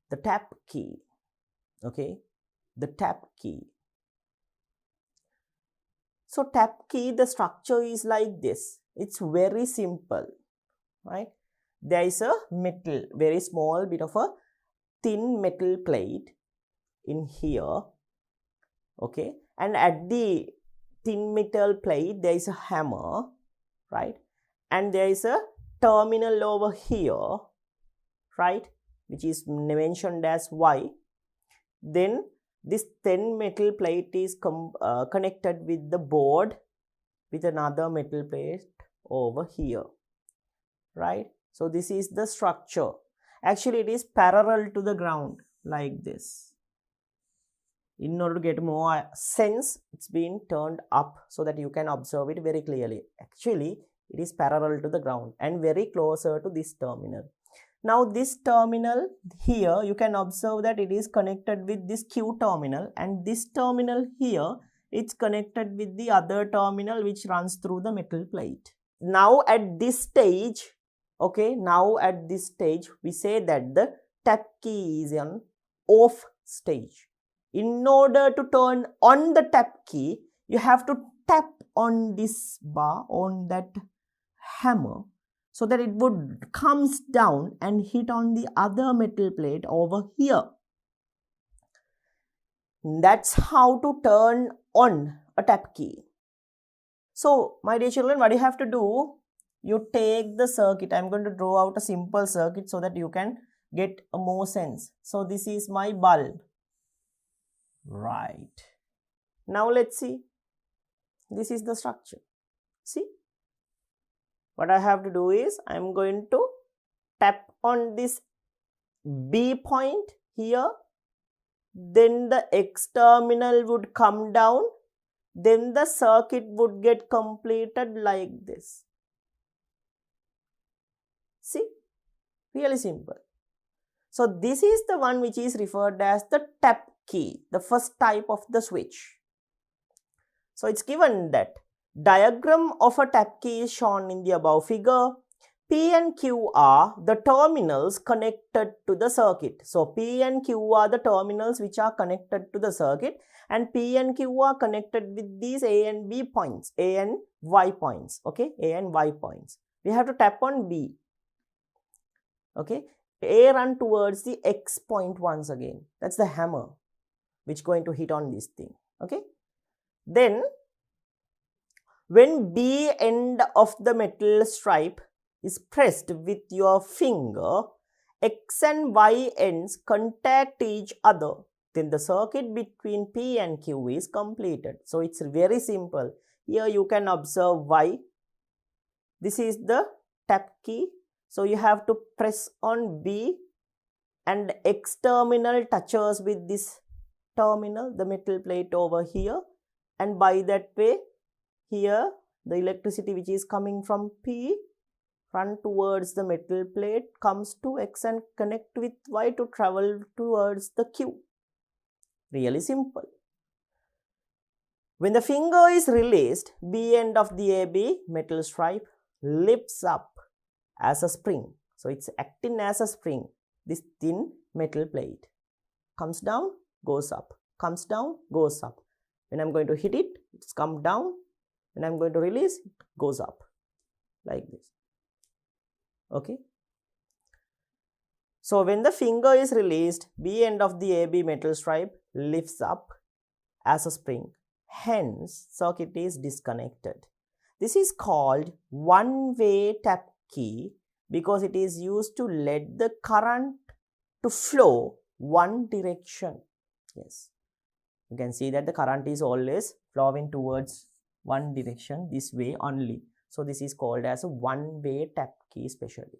the tap key, okay, the tap key. So, tap key, the structure is like this. It's very simple, right? There is a metal, very small bit of a thin metal plate in here, okay, and at the thin metal plate there is a hammer, right, and there is a terminal over here, right, which is mentioned as Y. Then this thin metal plate is connected with the board with another metal plate over here, right. So, this is the structure. Actually, it is parallel to the ground like this. In order to get more sense, it's been turned up so that you can observe it very clearly. Actually, it is parallel to the ground and very closer to this terminal. Now, this terminal here, you can observe that it is connected with this Q terminal, and this terminal here, it's connected with the other terminal which runs through the metal plate. Now, at this stage, okay, now at this stage, we say that the tap key is on off stage. In order to turn on the tap key, you have to tap on this bar, on that hammer, so that it would comes down and hit on the other metal plate over here. That's how to turn on a tap key. So, my dear children, what you have to do, you take the circuit. I'm going to draw out a simple circuit so that you can get a more sense. So, this is my bulb. Right. Now, let's see. This is the structure. See? what I have to do is I am going to tap on this B point here, then the X terminal would come down, then the circuit would get completed like this. See, really simple. So this is the one which is referred as the tap key, the first type of the switch. So it's given that diagram of a tap key is shown in the above figure. P and Q are the terminals connected to the circuit. So P and Q are the terminals which are connected to the circuit, and P and Q are connected with these A and B points, A and Y points, okay, A and Y points. We have to tap on B, okay. A run towards the X point once again. That's the hammer which is going to hit on this thing, okay. Then when B end of the metal stripe is pressed with your finger, X and Y ends contact each other, then the circuit between P and Q is completed. So it's very simple. Here you can observe Y. This is the tap key. So you have to press on B and X terminal touches with this terminal, the metal plate over here, and by that way here the electricity which is coming from P run towards the metal plate, comes to X and connect with Y to travel towards the Q. Really simple. When the finger is released, B end of the AB metal stripe lifts up as a spring. So it's acting as a spring. This thin metal plate comes down, goes up, comes down, goes up. When I'm going to hit it, it's come down. When I'm going to release, it goes up like this. Okay. So when the finger is released, B end of the AB metal stripe lifts up as a spring. Hence, circuit is disconnected. This is called one-way tap key because it is used to let the current to flow one direction. Yes. You can see that the current is always flowing towards one direction, this way only. So this is called as a one-way tap key especially.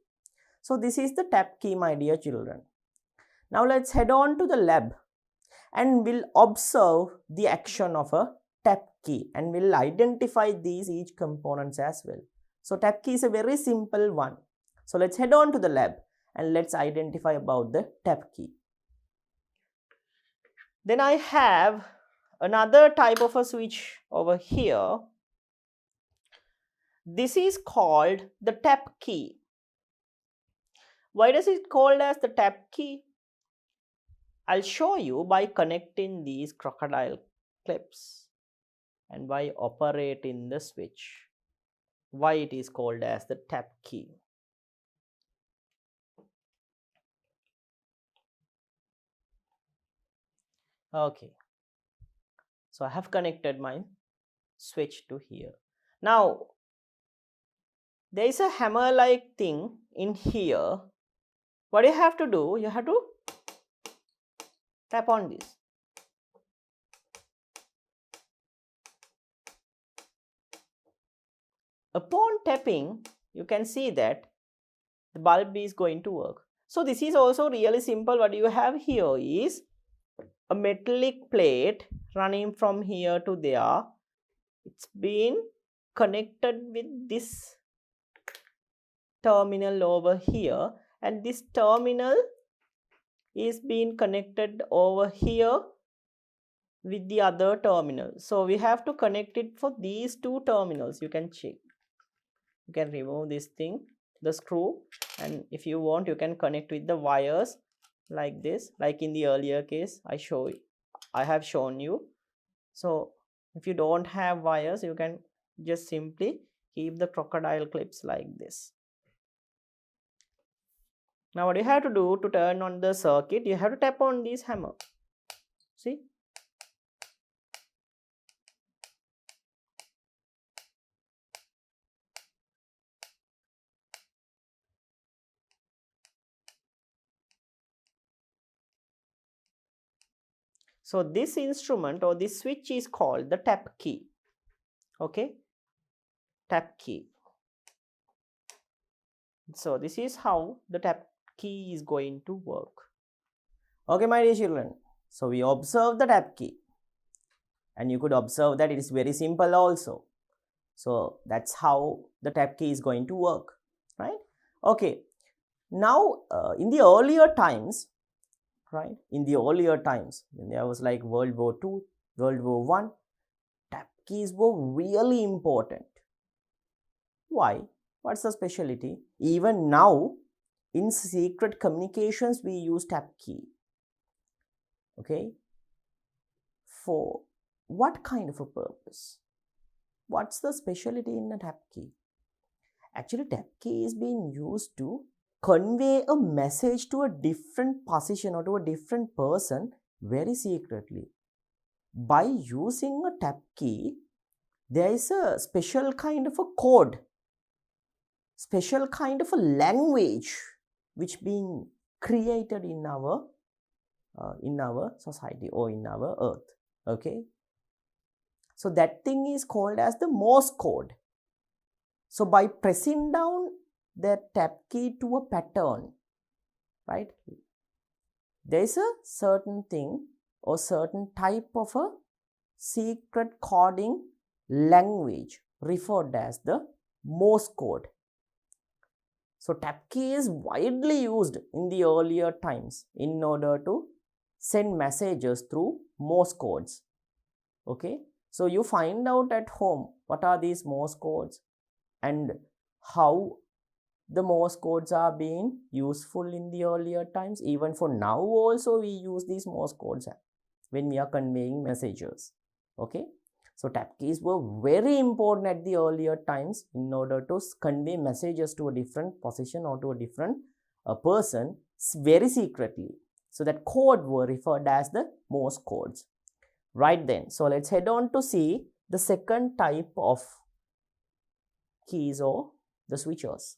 So this is the tap key, my dear children. Now let's head on to the lab and we'll observe the action of a tap key and we'll identify these each components as well. So tap key is a very simple one. So let's head on to the lab and let's identify about the tap key. Then I have another type of a switch over here. This is called the tap key. Why does it called as the tap key? I'll show you by connecting these crocodile clips and by operating the switch. Why it is called as the tap key. Okay. So I have connected my switch to here. Now, there is a hammer like thing in here. What you have to do, you have to tap on this. Upon tapping, you can see that the bulb is going to work. So this is also really simple. What you have here is a metallic plate running from here to there. It's been connected with this terminal over here, and this terminal is being connected over here with the other terminal. So we have to connect it for these two terminals. You can check. You can remove this thing, the screw, and if you want, you can connect with the wires like this, like in the earlier case I have shown you. So if you don't have wires, you can just simply keep the crocodile clips like this. Now what you have to do to turn on the circuit, you have to tap on this hammer. See? So this instrument or this switch is called the tap key. Okay? Tap key. So this is how the tab key is going to work. Okay, my dear children. So we observe the tab key, and you could observe that it is very simple also. So that's how the tab key is going to work, right? Okay. Now in the earlier times, right? In the earlier times, when there was like World War II, World War I, tab keys were really important. Why? What's the specialty? Even now, in secret communications, we use tab key. Okay? For what kind of a purpose? What's the specialty in a tab key? Actually, tab key is being used to convey a message to a different position or to a different person very secretly. By using a tab key, there is a special kind of a code, special kind of a language which being created in our society or in our earth. Okay, so that thing is called as the Morse code. So by pressing down the tab key to a pattern, right, there is a certain thing or certain type of a secret coding language referred as the Morse code. So tab key is widely used in the earlier times in order to send messages through Morse codes. Okay, so you find out at home what are these Morse codes and how the Morse codes are being useful in the earlier times. Even for now also we use these Morse codes when we are conveying messages. Okay, so tab keys were very important at the earlier times in order to convey messages to a different position or to a different person very secretly. So that code were referred as the Morse codes. Right then, so let's head on to see the second type of keys or the switchers.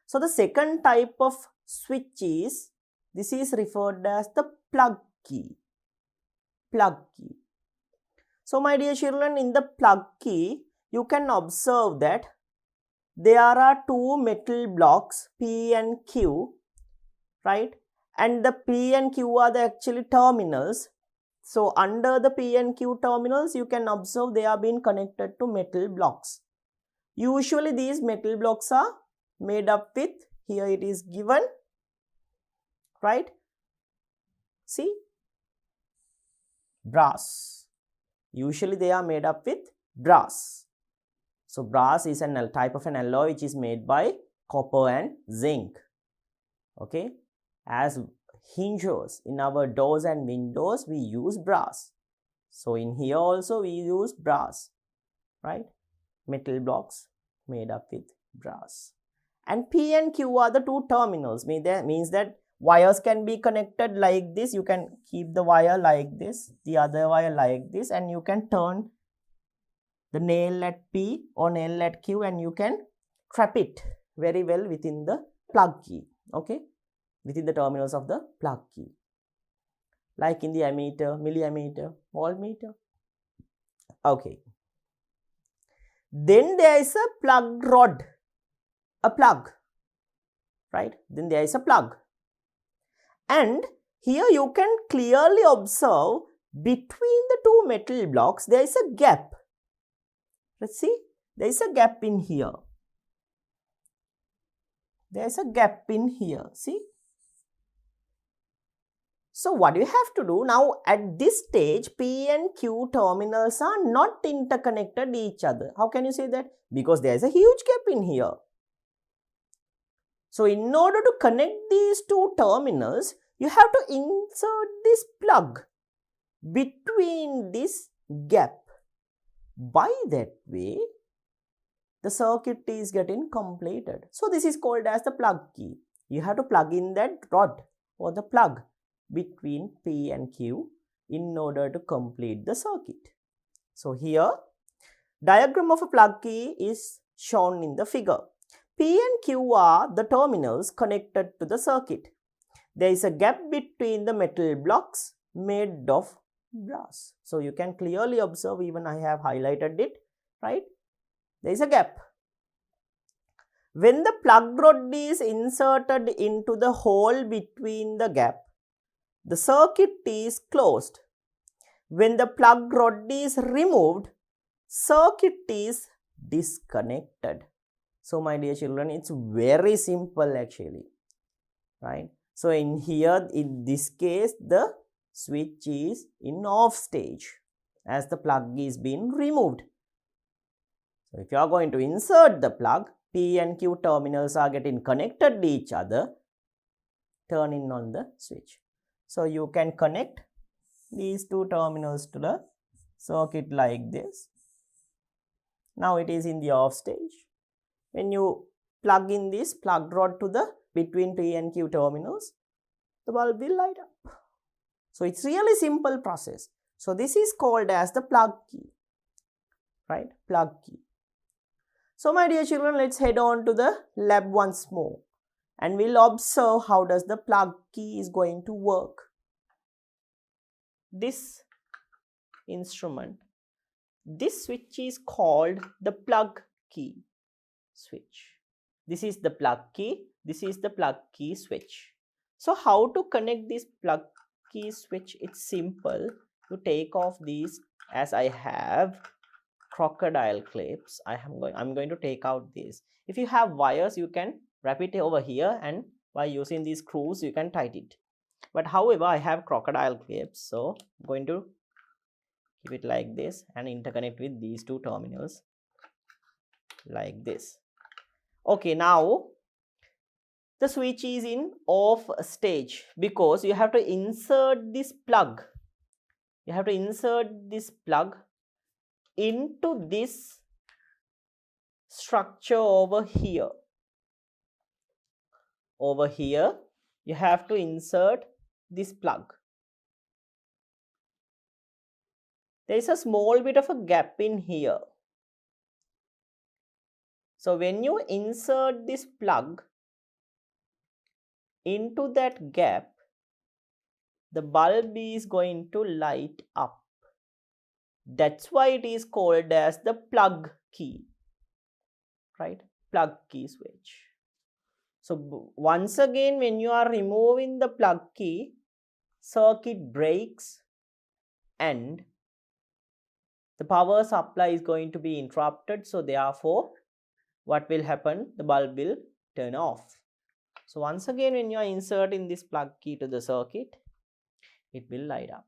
So the second type of switch is, this is referred as the plug key. Plug key. So my dear children, in the plug key, you can observe that there are two metal blocks P and Q, right? And the P and Q are the actually terminals. So under the P and Q terminals, you can observe they are being connected to metal blocks. Usually these metal blocks are made up with, here it is given, right? See, brass. Usually they are made up with brass. So brass is a type of an alloy which is made by copper and zinc. Okay, as hinges in our doors and windows, we use brass. So in here also we use brass, right? Metal blocks made up with brass. And P and Q are the two terminals. Means that wires can be connected like this. You can keep the wire like this, the other wire like this, and you can turn the nail at P or nail at Q, and you can trap it very well within the plug key. Okay, within the terminals of the plug key, like in the ammeter, milliammeter, voltmeter. Okay, then there is a plug rod, a plug, right? Then there is a plug, and here you can clearly observe between the two metal blocks there is a gap. Let's see, there is a gap in here. There is a gap in here. See. So what you have to do now, at this stage, P and Q terminals are not interconnected each other. How can you say that? Because there is a huge gap in here. So in order to connect these two terminals, you have to insert this plug between this gap. By that way, the circuit is getting completed. So this is called as the plug key. You have to plug in that rod or the plug between P and Q in order to complete the circuit. So here, diagram of a plug key is shown in the figure. P and Q are the terminals connected to the circuit. There is a gap between the metal blocks made of brass. So you can clearly observe, even I have highlighted it, right? There is a gap. When the plug rod is inserted into the hole between the gap, the circuit is closed. When the plug rod is removed, circuit is disconnected. So my dear children, it's very simple actually, right? So in here, in this case, the switch is in off stage as the plug is being removed. So if you are going to insert the plug, P and Q terminals are getting connected to each other, turning on the switch. So you can connect these two terminals to the circuit like this. Now it is in the off stage. When you plug in this plug rod to the between P and Q terminals, the bulb will light up. So it's really simple process. So this is called as the plug key, right? Plug key. So my dear children, let's head on to the lab once more and we'll observe how does the plug key is going to work. This instrument, this switch is called the plug key switch. This is the plug key, this is the plug key switch. So how to connect this plug key switch? It's simple. You take off these, as I have crocodile clips. I'm going to take out this. If you have wires, you can wrap it over here, and by using these screws you can tighten it. But however, I have crocodile clips, so I'm going to keep it like this and interconnect with these two terminals like this. Okay, now the switch is in off stage because you have to insert this plug. You have to insert this plug into this structure over here. Over here, you have to insert this plug. There is a small bit of a gap in here. So when you insert this plug into that gap, the bulb is going to light up. That's why it is called as the plug key, right? Plug key switch. So once again, when you are removing the plug key, circuit breaks and the power supply is going to be interrupted. So therefore, what will happen? The bulb will turn off. So once again, when you are inserting this plug key to the circuit, it will light up.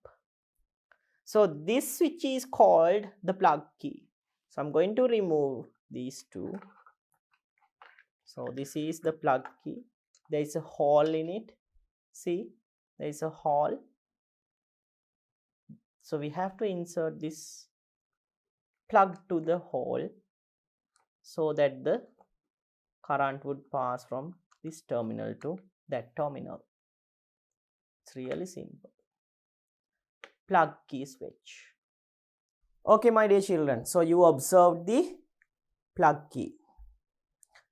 So this switch is called the plug key. So I'm going to remove these two. So this is the plug key. There is a hole in it. See, there is a hole. So we have to insert this plug to the hole so that the current would pass from this terminal to that terminal. It's really simple. Plug key switch. Okay, my dear children, so you observed the plug key.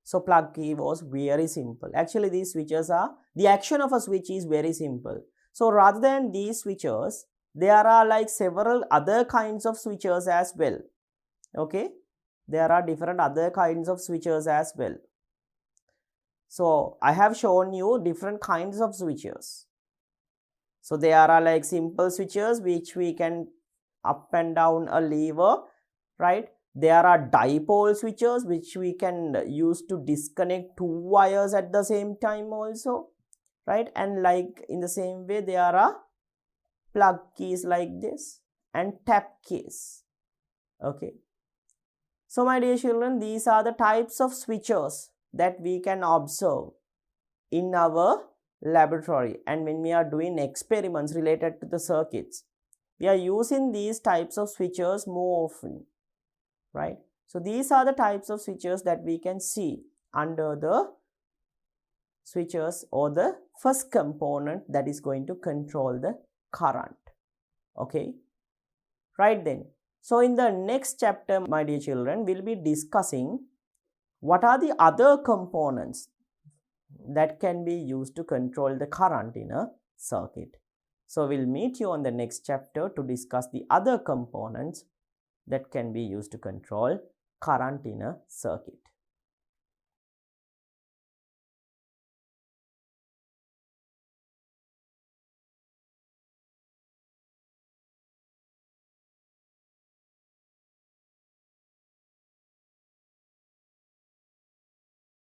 So plug key was very simple. Actually, these switches are, the action of a switch is very simple. So rather than these switches, there are like several other kinds of switches as well. Okay, there are different other kinds of switches as well. So I have shown you different kinds of switches. So there are like simple switches which we can up and down a lever, right? There are dipole switches which we can use to disconnect two wires at the same time also, right? And like in the same way, there are plug keys like this and tap keys. Okay. So my dear children, these are the types of switches that we can observe in our laboratory, and when we are doing experiments related to the circuits, we are using these types of switches more often, right? So these are the types of switches that we can see under the switches or the first component that is going to control the current. Okay, right then. So in the next chapter, my dear children, we'll be discussing what are the other components that can be used to control the current in a circuit. So we'll meet you on the next chapter to discuss the other components that can be used to control current in a circuit.